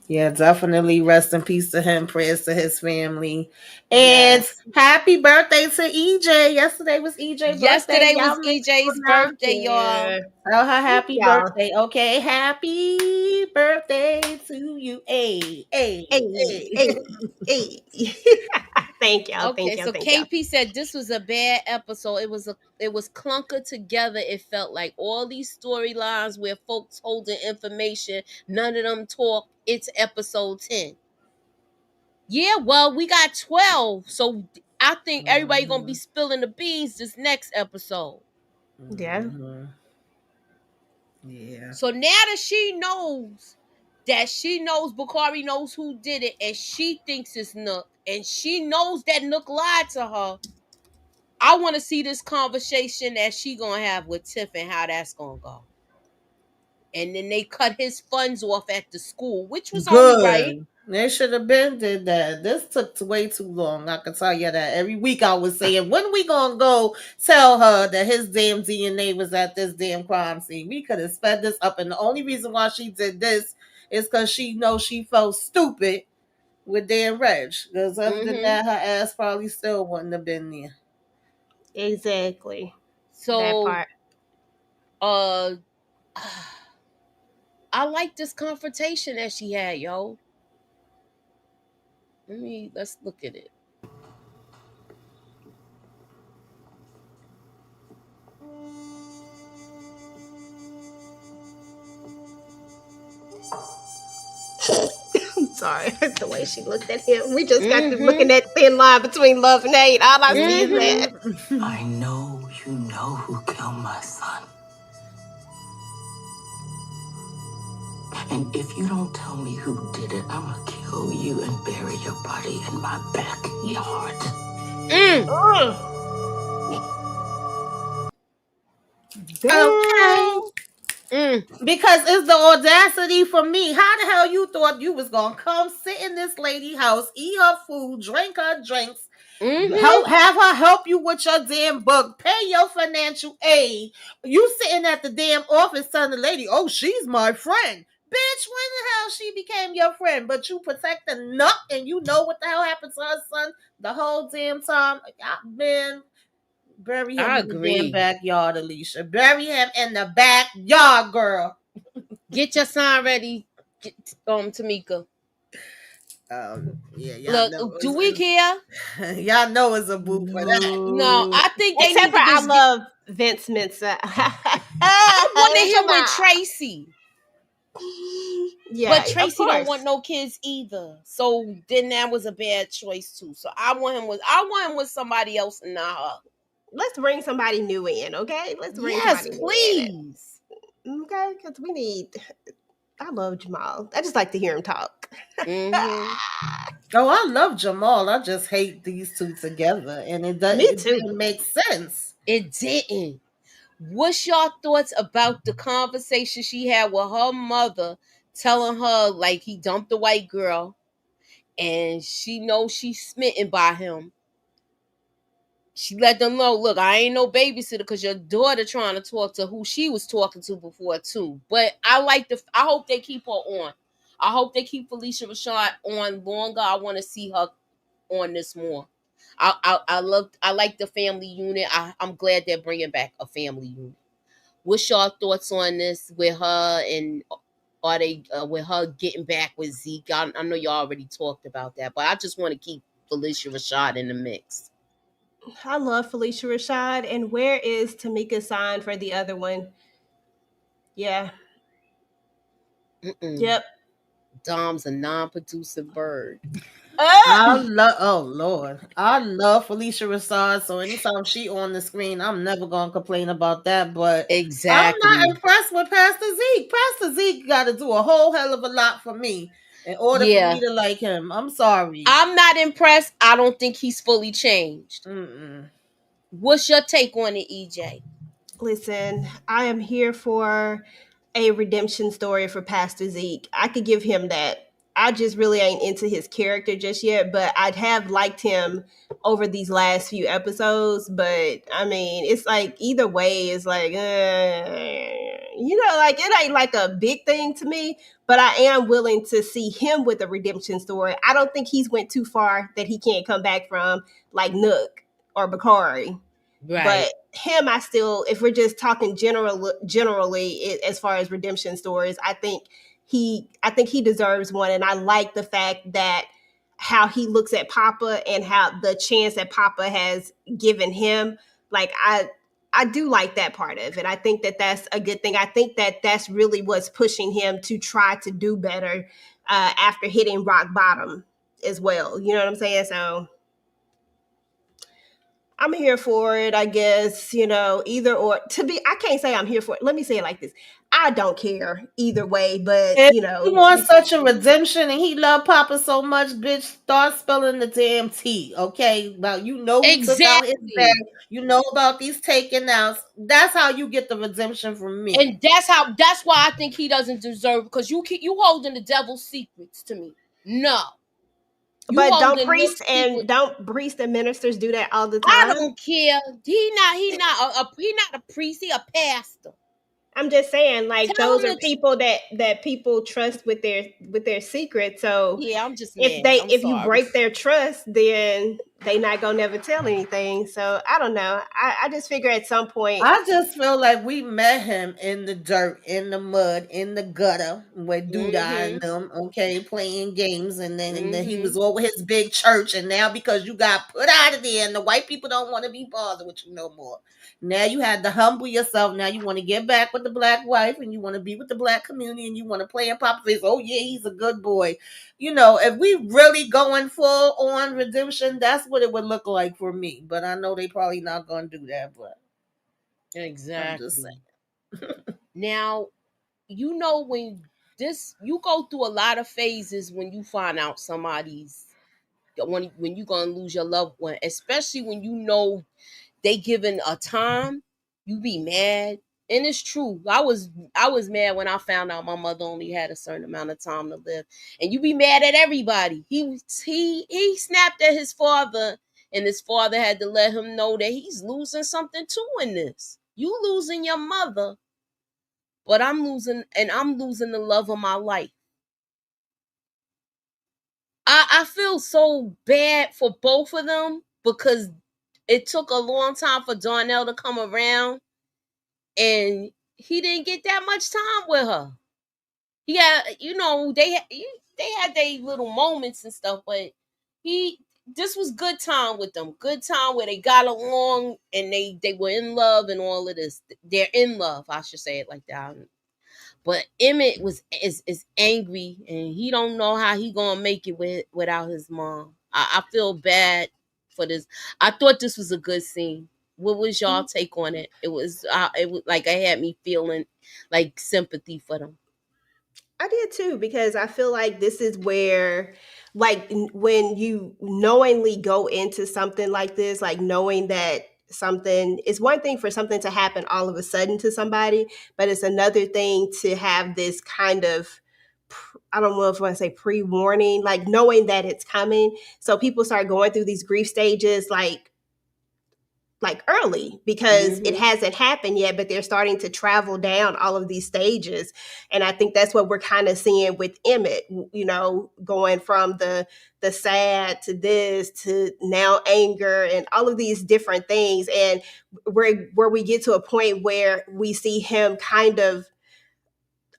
Yeah, definitely rest in peace to him. Prayers to his family. And Yes. happy birthday to EJ. Yesterday was EJ birthday. Yesterday was Y'all make sure EJ's now birthday, y'all. Yeah. tell her Thank happy y'all. birthday. Okay, happy birthday to you. Hey, hey, Hey, hey. hey, hey. Thank y'all. Okay, Thank y'all. so Thank y'all. KP said this was a bad episode. It was clunker together. It felt like all these storylines where folks holding information, none of them talk. It's episode 10. Yeah, well, we got 12. So I think everybody gonna be Mhm, spilling the beans this next episode. Yeah. mhm. Yeah. So now that she knows Bakari knows who did it, and she thinks it's Nook, and she knows that Nook lied to her. I want to see this conversation that she gonna have with Tiff and how that's gonna go. And then they cut his funds off at the school, which was only right. Good. They should have been did that. This took way too long. I can tell you that. Every week I was saying, when we gonna go tell her that his damn DNA was at this damn crime scene? We could have sped this up, and the only reason why she did this is because she knows she felt stupid with Dan Reg. Because other than Mm-hmm. that, her ass probably still wouldn't have been there. Exactly. That So, part. uh, I like this confrontation that she had, yo. Let's look at it. I'm sorry. The way she looked at him. We just got to Mm-hmm. looking at thin line between love and hate. All I see is that. Mm-hmm. I know you know who killed my son. And if you don't tell me who did it, I'm gonna kill you and bury your body in my backyard. Mm. Okay. Girl. Mm. Because it's the audacity for me. How the hell you thought you was gonna come sit in this lady house, eat her food, drink her drinks, Mm-hmm. have her help you with your damn book, pay your financial aid. You sitting at the damn office telling the lady, "Oh, she's my friend." Bitch, when the hell she became your friend? But you protect the nut, and you know what the hell happened to her son the whole damn time. Man, bury him I in the damn agree. backyard, Alicia. Bury him in the backyard, girl. Get your sign ready, Tamika. Yeah, y'all Look, know do we care? y'all know it's a boo for that. No, No. I think they Except need for to I just get. love Vince Mensa. I wanted him with Jamal. Tracy. But Yeah, of Tracy don't want course. no kids either. So then that was a bad choice too. So I want him with somebody else and not her. Let's bring somebody new in, okay? Let's bring Yes, somebody new in. please. Okay? Because we need. I love Jamal. I just like to hear him talk. Mm-hmm. Oh, I love Jamal. I just hate these two together, and Me it too. didn't make sense. It didn't. What's your thoughts about the conversation she had with her mother, telling her like he dumped the white girl, and she knows she's smitten by him? She let them know, look, I ain't no babysitter because your daughter trying to talk to who she was talking to before too. But I hope they keep her on. I hope they keep Felicia Rashad on longer. I want to see her on this more. I like the family unit. I'm glad they're bringing back a family unit. What's your thoughts on this with her, and are they with her getting back with Zeke? I know you already talked about that, but I just want to keep Felicia Rashad in the mix. I love Felicia Rashad. And where is Tamika signed for the other one? Yeah. Mm-mm. Yep. Dom's a non-producer bird. I Ah! love, oh Lord, I love Felicia Rashad. So anytime she on the screen, I'm never gonna complain about that. But I'm not Exactly. impressed with Pastor Zeke. Pastor Zeke got to do a whole hell of a lot for me in order for me Yeah. to like him. I'm sorry. I'm not impressed. I don't think he's fully changed. Mm-mm. What's your take on it, EJ? Listen, I am here for a redemption story for Pastor Zeke. I could give him that. I just really ain't into his character just yet, but I'd have liked him over these last few episodes. But I mean, it's like either way, it's like, like it ain't like a big thing to me. But I am willing to see him with a redemption story. I don't think he's went too far that he can't come back from, like Nook or Bakari. Right. But him, I still, if we're just talking generally, as far as redemption stories, I think he deserves one, and I like the fact that how he looks at Papa and how the chance that Papa has given him. Like I do like that part of it. I think that that's a good thing. I think that that's really what's pushing him to try to do better after hitting rock bottom as well. You know what I'm saying? So I'm here for it, I guess, either or. I can't say I'm here for it. Let me say it like this. I don't care either way, but, If he wants such a redemption and he love Papa so much, bitch, start spelling the damn T, okay? About you know who took out his bag, Exactly. you know about these taking outs. That's how you get the redemption from me. And that's why I think he doesn't deserve, because you holding the devil's secrets to me. No. You but holding Nook's secret. don't priests and ministers do that all the I time? don't care. He not a priest, he a pastor. I'm just saying, like, Tell those him are to people that people trust with their secrets. So yeah, I'm just mad. I'm if you sorry. break their trust, then they not gonna never tell anything. So I don't know. I just figure at some point. I just feel like we met him in the dirt, in the mud, in the gutter with Douda and Mm-hmm. them, okay, playing games, and then he Mm-hmm. was over his big church, and now because you got put out of there and the white people don't want to be bothered with you no more. Now you had to humble yourself. Now you want to get back with the black wife and you want to be with the black community and you want to play in Papa face. Oh yeah, he's a good boy. If we really going full on redemption, that's what it would look like for me. But I know they probably not gonna do that, but I'm just Exactly. saying. Now, when you go through a lot of phases when you find out somebody's when you gonna lose your loved one, especially when they given a time, you be mad. And it's true. I was mad when I found out my mother only had a certain amount of time to live. And you be mad at everybody. He snapped at his father, and his father had to let him know that he's losing something too in this. You losing your mother, but I'm losing the love of my life. I feel so bad for both of them because it took a long time for Darnell to come around, and he didn't get that much time with her. He had, they had their little moments and stuff, but he this was good time with them. Good time where they got along and they were in love and all of this. They're in love, I should say it like that. But Emmett is angry and he don't know how he gonna make it without his mom. I feel bad for this. I thought this was a good scene. What was y'all take on it? It was like I had me feeling like sympathy for them. I did too, because I feel like this is where, like, when you knowingly go into something like this, like knowing that something, it's one thing for something to happen all of a sudden to somebody, but it's another thing to have this kind of, I don't know if I want to say pre warning, like knowing that it's coming. So people start going through these grief stages, like like early because it Mm-hmm. hasn't happened yet, but they're starting to travel down all of these stages. And I think that's what we're kind of seeing with Emmett, going from the sad to this to now anger and all of these different things. And where we get to a point where we see him kind of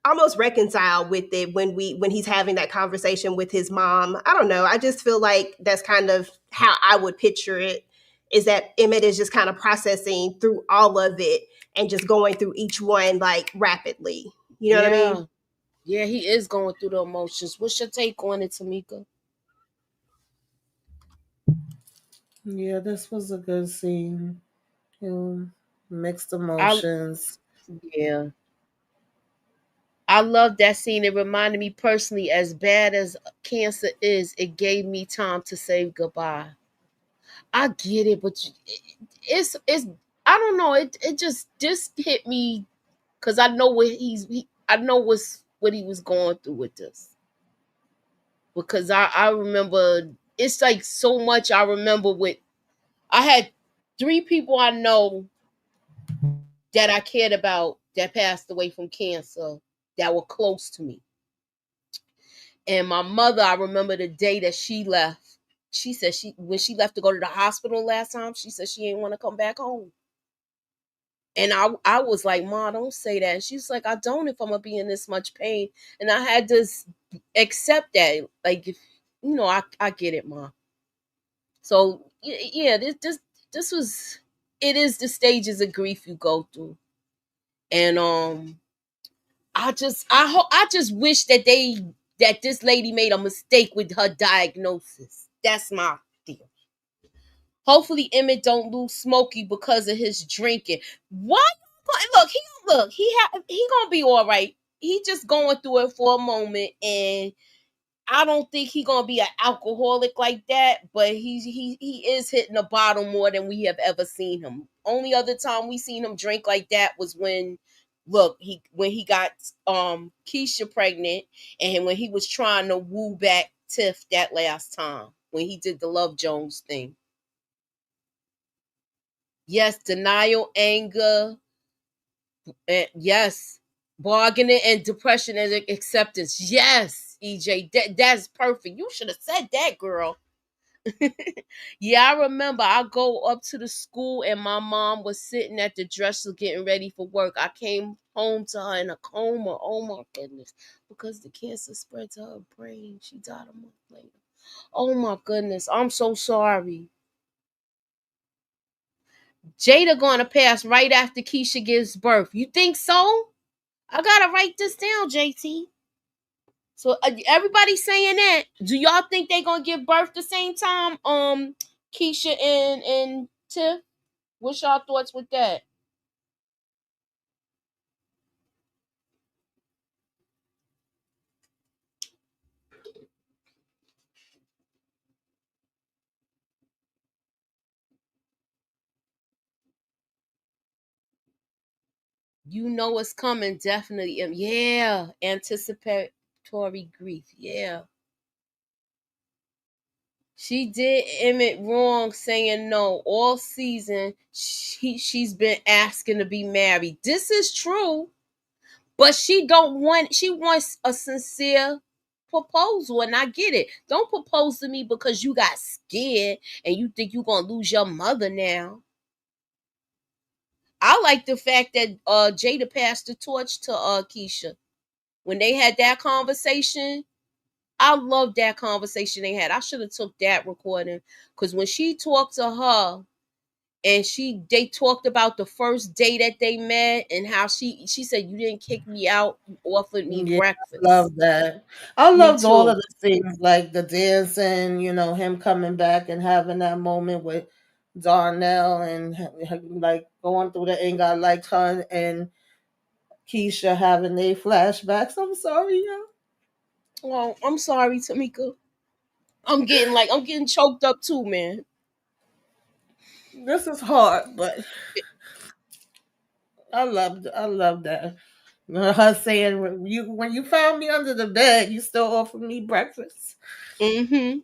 almost reconcile with it when he's having that conversation with his mom. I don't know. I just feel like that's kind of how I would picture it, is that Emmett is just kind of processing through all of it and just going through each one like rapidly. You know what I Yeah. mean? Yeah, he is going through the emotions. What's your take on it, Tamika? Yeah, this was a good scene. You know, mixed I emotions. yeah. I love that scene. It reminded me personally, as bad as cancer is, it gave me time to say goodbye. I get it, but it's I don't know. It just hit me because I know I know what he was going through with this. Because I remember it's like so much I remember with I had three people I know that I cared about that passed away from cancer that were close to me. And my mother, I remember the day that she left. She said when she left to go to the hospital last time, she said she didn't want to come back home. And I was like, Ma, don't say that. And she's like, I don't if I'm gonna be in this much pain. And I had to accept that. Like, if, I get it, Ma. So yeah, this was it is the stages of grief you go through. And I just wish that this lady made a mistake with her diagnosis. That's my deal. Hopefully Emmett don't lose Smokey because of his drinking. What? He gonna be all right. He just going through it for a moment, and I don't think he gonna be an alcoholic like that. But he is hitting the bottle more than we have ever seen him. Only other time we seen him drink like that was when he got Keisha pregnant, and when he was trying to woo back Tiff that last time when he did the Love Jones thing. Yes, denial, anger, and yes, bargaining and depression and acceptance. Yes, EJ, that's perfect. You should have said that, girl. Yeah, I remember I go up to the school and my mom was sitting at the dresser getting ready for work. I came home to her in a coma. Oh my goodness. Because the cancer spread to her brain. She died a month later. Oh my goodness. I'm so sorry. Jada gonna pass right after Keisha gives birth. You think so? I gotta write this down, JT. So everybody's saying that. Do y'all think they gonna give birth the same time? Keisha and Tiff. What's y'all thoughts with that? You know it's coming, definitely. Yeah, anticipatory grief. Yeah, she did Emmett wrong saying no all season. She's been asking to be married. This is true. But she wants a sincere proposal, and I get it. Don't propose to me because you got scared and you think you're gonna lose your mother now. I like the fact that Jada passed the torch to Keisha. When they had that conversation, I love that conversation they had. I should have took that recording. Because when she talked to her and they talked about the first day that they met and how she said you didn't kick me out, you offered me Yeah, I breakfast. love that. I Me loved all of too. the things like the dancing, him coming back and having that moment with Darnell and like going through the anger. I liked her and Keisha having their flashbacks. I'm sorry, y'all. Oh, I'm sorry, Tamika. I'm getting choked up too, man. This is hard, but I love that. Her saying when you found me under the bed, you still offered me breakfast. Mm-hmm.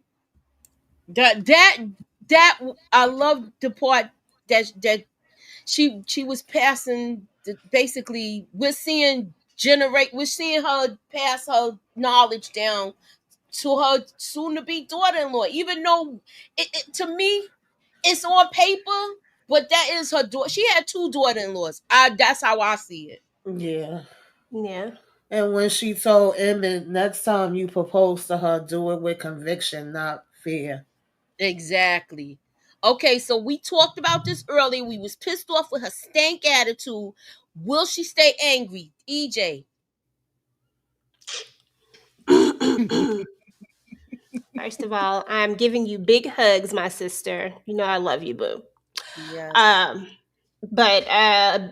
That I love the part. that she was passing basically we're seeing her pass her knowledge down to her soon to be daughter-in-law, even though to me it's on paper, but that is her daughter. She had two daughter-in-laws. That's how I see it. Yeah. Yeah. And when she told Emmett, next time you propose to her, do it with conviction, not fear. Exactly. Okay, so we talked about this earlier. We was pissed off with her stank attitude. Will she stay angry? EJ. First of all, I'm giving you big hugs, my sister. You know I love you, boo. Yes. Um, but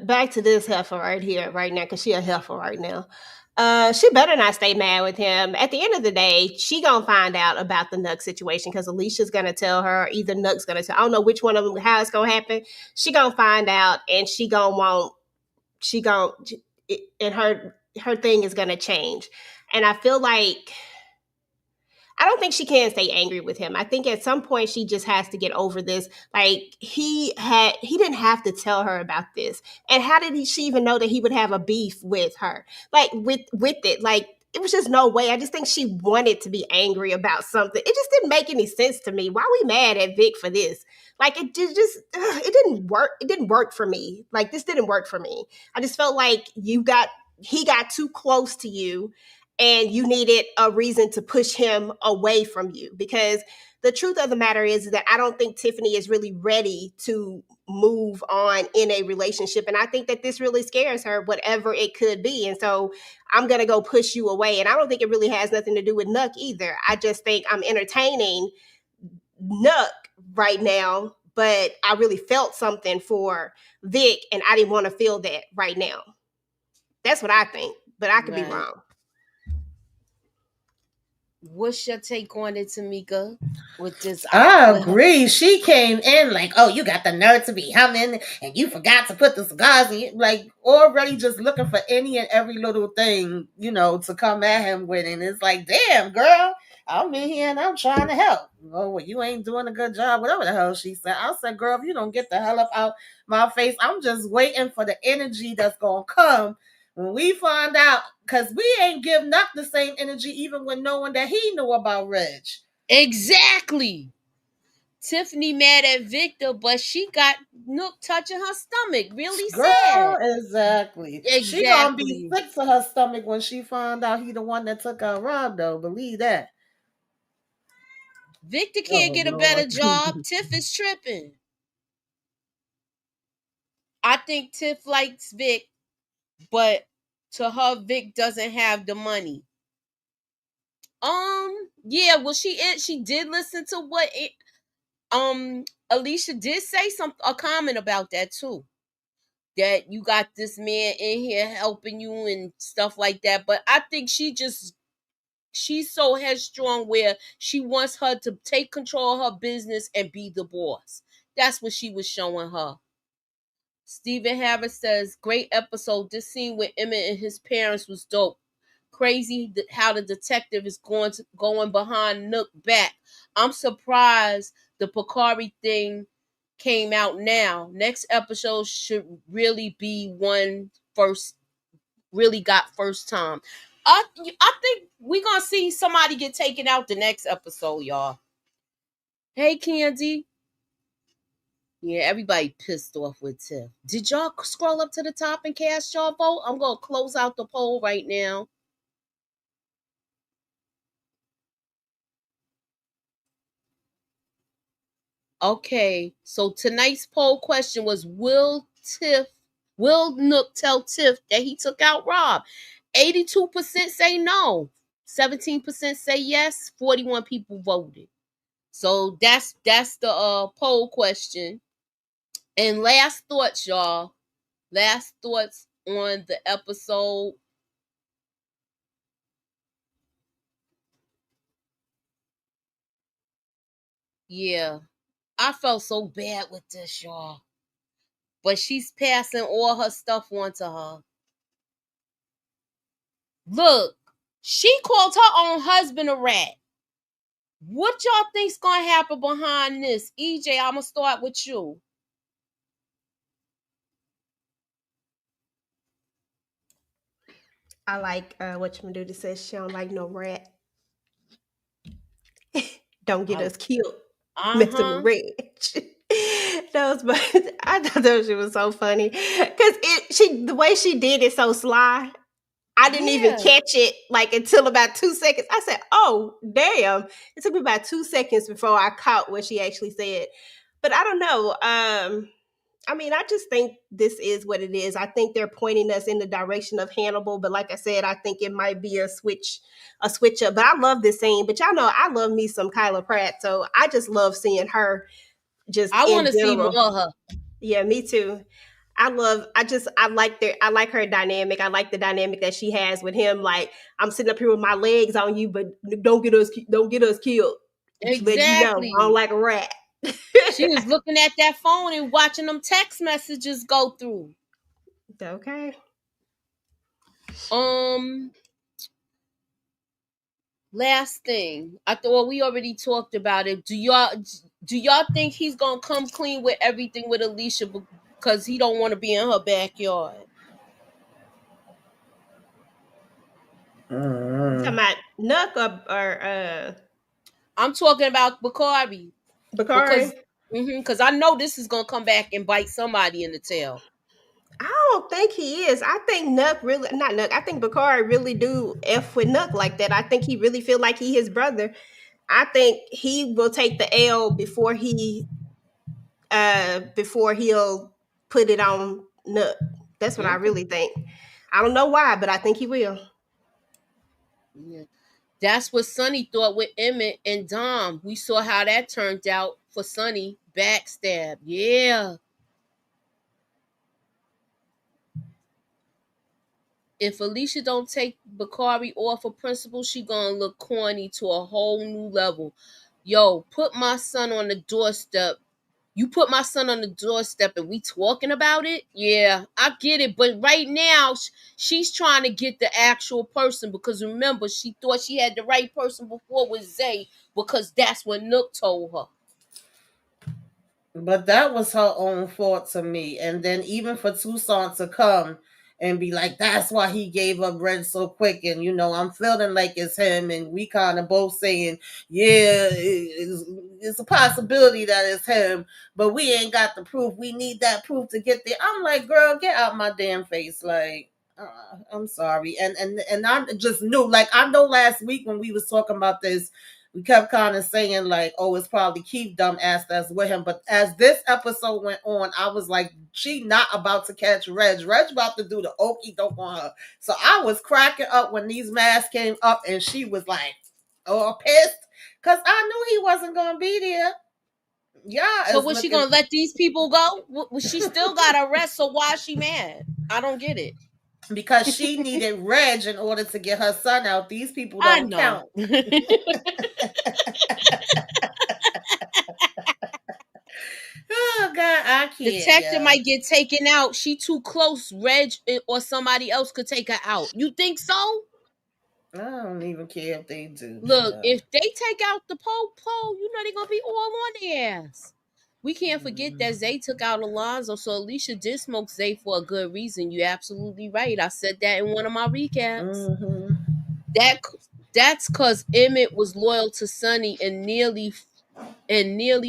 back to this heifer right here, right now, because she a heifer right now. She better not stay mad with him. At the end of the day, she gonna find out about the Nuck situation because Alicia's gonna tell her, either Nuck's gonna tell. I don't know which one of them, how it's gonna happen. She gonna find out, and she gonna want. She gonna, and her thing is gonna change. And I feel like I don't think she can stay angry with him. I think at some point she just has to get over this. Like he didn't have to tell her about this. And how did she even know that he would have a beef with her? Like with it. Like it was just no way. I just think she wanted to be angry about something. It just didn't make any sense to me. Why are we mad at Vic for this? Like it just it didn't work. It didn't work for me. Like this didn't work for me. I just felt like he got too close to you and you needed a reason to push him away from you, because the truth of the matter is that I don't think Tiffany is really ready to move on in a relationship, and I think that this really scares her, whatever it could be. And so I'm gonna go push you away, and I don't think it really has nothing to do with Nuck either. I just think I'm entertaining Nuck right now, but I really felt something for Vic, and I didn't want to feel that right now. That's what I think, but I could be Right. wrong. What's your take on it, Tamika? With this, I with her? agree. She came in like, oh, you got the nerve to be humming and you forgot to put the cigars in. Like, already just looking for any and every little thing, to come at him with. And it's like, damn, girl, I'm in here and I'm trying to help. Oh, well, you ain't doing a good job, whatever the hell she said. I said, girl, if you don't get the hell up out my face, I'm just waiting for the energy that's going to come when we find out, because we ain't giving up the same energy even when knowing that he knew about Reg. Exactly. Tiffany mad at Victor, but she got Nook touching her stomach. Really Girl, sad. exactly. She gonna be Exactly. sick to her stomach when she found out he the one that took her Rob, though. Believe that. Victor can't Oh get a better Lord. job. Tiff is tripping. I think Tiff likes Vic, but to her, Vic doesn't have the money. Yeah, well, she did listen to what Alicia did say a comment about that too. That you got this man in here helping you and stuff like that. But I think she's so headstrong where she wants her to take control of her business and be the boss. That's what she was showing her. Stephen Harris says, great episode. This scene with Emmett and his parents was dope. Crazy how the detective is going behind Nook back. I'm surprised the Picari thing came out now. Next episode should really be really got first time. I think we're gonna see somebody get taken out the next episode, y'all. Hey, Candy. Yeah, everybody pissed off with Tiff. Did y'all scroll up to the top and cast y'all vote? I'm gonna close out the poll right now. Okay, so tonight's poll question was: Will Nook tell Tiff that he took out Rob? 82% say no. 17% say yes. 41 people voted. So that's the poll question. And last thoughts, y'all. Last thoughts on the episode. Yeah, I felt so bad with this, y'all. But she's passing all her stuff on to her. Look, she called her own husband a rat. What y'all think's gonna happen behind this? EJ, I'm gonna start with you. I like whatchamacallit says she don't like no rat. Don't get I, us killed messing with uh-huh. Reg. That was, but I thought that shit was so funny because the way she did it so sly. I didn't even Yeah. catch it like until about 2 seconds. I said, "Oh, damn!" It took me about 2 seconds before I caught what she actually said. But I don't know. I mean, I just think this is what it is. I think they're pointing us in the direction of Hannibal, but like I said, I think it might be a switch up. But I love this scene. But y'all know I love me some Kyla Pratt, so I just love seeing her just I want in to see more general. of her. Yeah, me too. I like her dynamic. I like the dynamic that she has with him. Like, I'm sitting up here with my legs on you, but don't get us killed. Just let you know, I don't Exactly. like a rat. She was looking at that phone and watching them text messages go through. Okay. Um, Last thing. I thought we already talked about it. Do y'all think he's gonna come clean with everything with Alicia because he don't want to be in her backyard? Talking about Nuck I'm talking about Bakari Bakari. because because I know this is gonna come back and bite somebody in the tail. I don't think he is. I think Nuck really not Nuck. I think Bakari really do F with Nuck like that. I think he really feel like he his brother. I think he will take the L before he'll put it on Nuck. That's what I Okay. really think. I don't know why, but I think he will. Yeah. That's what Sonny thought with Emmett and Dom. We saw how that turned out for Sonny. Backstab. Yeah. If Alicia don't take Bakari off of principle, she gonna look corny to a whole new level. Yo, put my son on the doorstep. You put my son on the doorstep and we talking about it? Yeah, I get it. But right now, she's trying to get the actual person because remember, she thought she had the right person before with Zay because that's what Nook told her. But that was her own fault to me. And then even for Tucson to come and be like, that's why he gave up Red so quick. And, I'm feeling like it's him. And we kind of both saying, yeah, it's a possibility that it's him. But we ain't got the proof. We need that proof to get there. I'm like, girl, get out my damn face. Like, I'm sorry. And I just knew, like, I know last week when we was talking about this, we kept kind of saying like, oh, it's probably Keith dumbass that's with him. But as this episode went on, I was like, she not about to catch Reg. Reg about to do the okey doke on her. So I was cracking up when these masks came up and she was like, oh, pissed. Because I knew he wasn't going to be there. Yeah, So it's was she looking gonna let these people go? She still got arrested, so why is she mad? I don't get it. because she needed Reg in order to get her son out. These people I don't know. count. Oh God, I can't, Detective yeah. might get taken out. She too close. Reg or somebody else could take her out. You think so? I don't even care if they do. Look, Yeah. if they take out the pole, they're gonna be all on their ass. We can't forget that Zay took out Alonzo, so Alicia did smoke Zay for a good reason. You're absolutely right. I said that in one of my recaps. Mm-hmm. That that's because Emmett was loyal to Sonny and nearly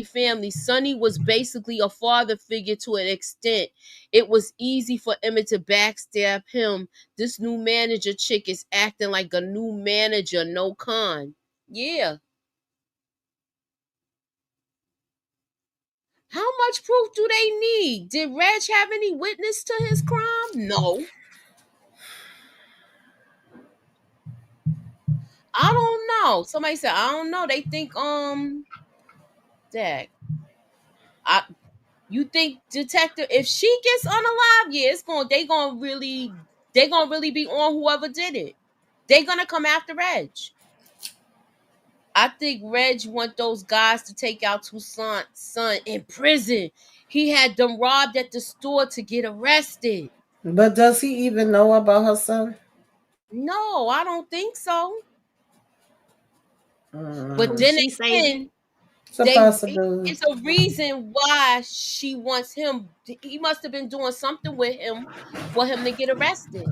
family. Sonny was basically a father figure to an extent. It was easy for Emmett to backstab him. This new manager chick is acting like a new manager, no con. Yeah. How much proof do they need? Did Reg have any witness to his crime? No. I don't know. Somebody said, I don't know. They think Dag. I You think detective if she gets unalive, yeah, they gonna really be on whoever did it. They gonna come after Reg. I think Reg want those guys to take out Toussaint's son in prison. He had them robbed at the store to get arrested. But does he even know about her son? No, I don't think so. But Who Mm. then she say? again, It's a possibility. it's a reason why she wants him. He must have been doing something with him for him to get arrested.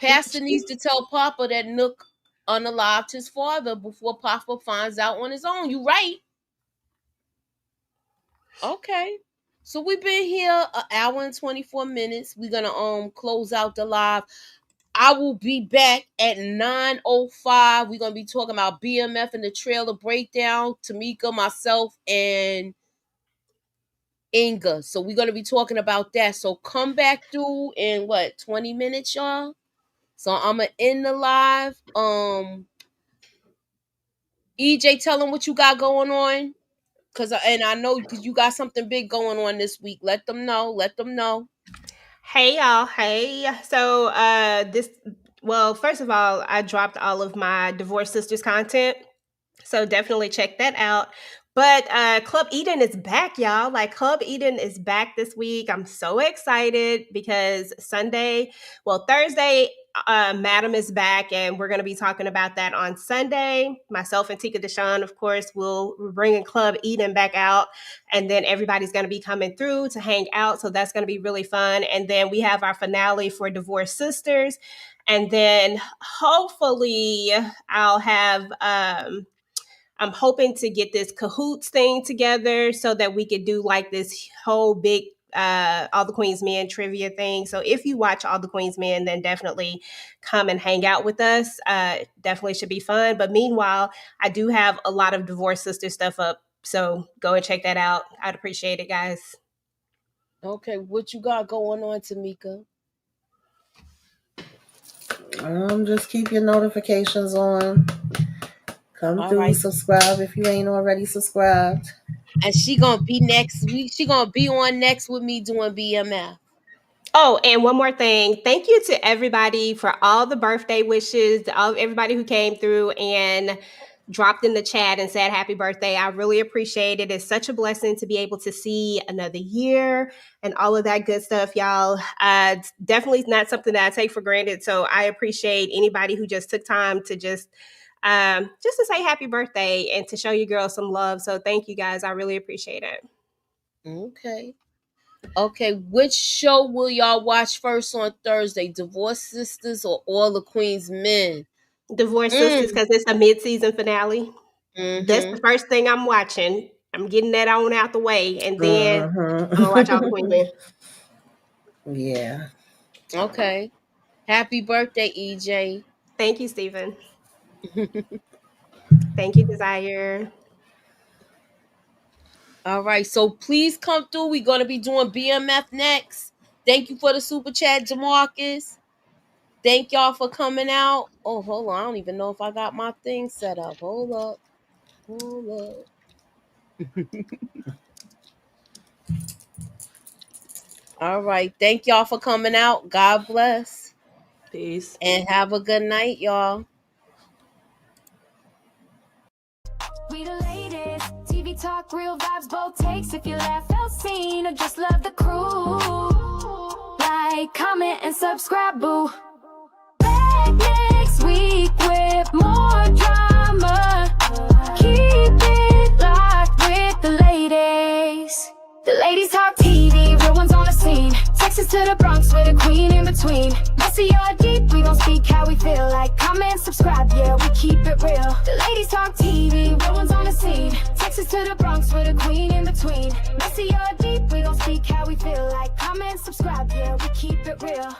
Pastor needs to tell Papa that Nook unalived his father before Papa finds out on his own. You right. Okay. So we've been here an hour and 24 minutes. We're gonna close out the live. I will be back at 9:05. We're gonna be talking about BMF and the trailer breakdown. Tamika, myself, and Inga. So we're gonna be talking about that. So come back through in 20 minutes, y'all. So I'ma end the live. EJ, tell them what you got going on. I know because you got something big going on this week. Let them know. Let them know. Hey y'all. Hey. So first of all, I dropped all of my Divorced Sisters content. So definitely check that out. But Club Eden is back, y'all. Like Club Eden is back this week. I'm so excited because Thursday, Madam is back, and we're going to be talking about that on Sunday. Myself and Tika Deshawn, of course, we're bringing Club Eden back out, and then everybody's going to be coming through to hang out. So that's going to be really fun. And then we have our finale for Divorced Sisters, and then hopefully I'll have. I'm hoping to get this Cahoots thing together so that we could do like this whole big All the Queen's Men trivia thing. So if you watch All the Queen's Men, then definitely come and hang out with us. Definitely should be fun. But meanwhile, I do have a lot of Divorced Sister stuff up. So go and check that out. I'd appreciate it, guys. Okay, what you got going on, Tamika? Just keep your notifications on. Come All through, right. subscribe if you ain't already subscribed. And she gonna be next week. She gonna be on next with me doing BMF. Oh, and one more thing. Thank you to everybody for all the birthday wishes, everybody who came through and dropped in the chat and said happy birthday. I really appreciate it. It's such a blessing to be able to see another year and all of that good stuff, y'all. It's definitely not something that I take for granted. So I appreciate anybody who just took time to just to say happy birthday and to show your girl some love. So thank you guys. I really appreciate it. Okay, which show will y'all watch first on Thursday? Divorced Sisters or All the Queen's Men? Divorced Sisters, because it's a mid-season finale. Mm-hmm. That's the first thing I'm watching. I'm getting that on out the way, and then I'm gonna watch All the Queen Men. Yeah. Okay. Happy birthday, EJ. Thank you, Stephen. Thank you, Desire. All right, so please come through. We're gonna be doing BMF next. Thank you for the super chat, Jamarcus. Thank y'all for coming out. Oh, hold on. I don't even know if I got my thing set up. Hold up. All right. Thank y'all for coming out. God bless. Peace. And have a good night, y'all. We the latest. TV talk, real vibes, both takes. If you laugh, feel seen, or just love the crew. Like, comment, and subscribe, boo. Back next week with more drama. Keep it locked with the ladies. The ladies talk TV, real ones on the scene. Texas to the Bronx with a queen in between. Messy or deep, we gon' speak how we feel. Like, comment, subscribe, yeah, we keep it real. The ladies talk TV, real ones on the scene. Texas to the Bronx with a queen in between. Messy or deep, we gon' speak how we feel. Like, comment, subscribe, yeah, we keep it real.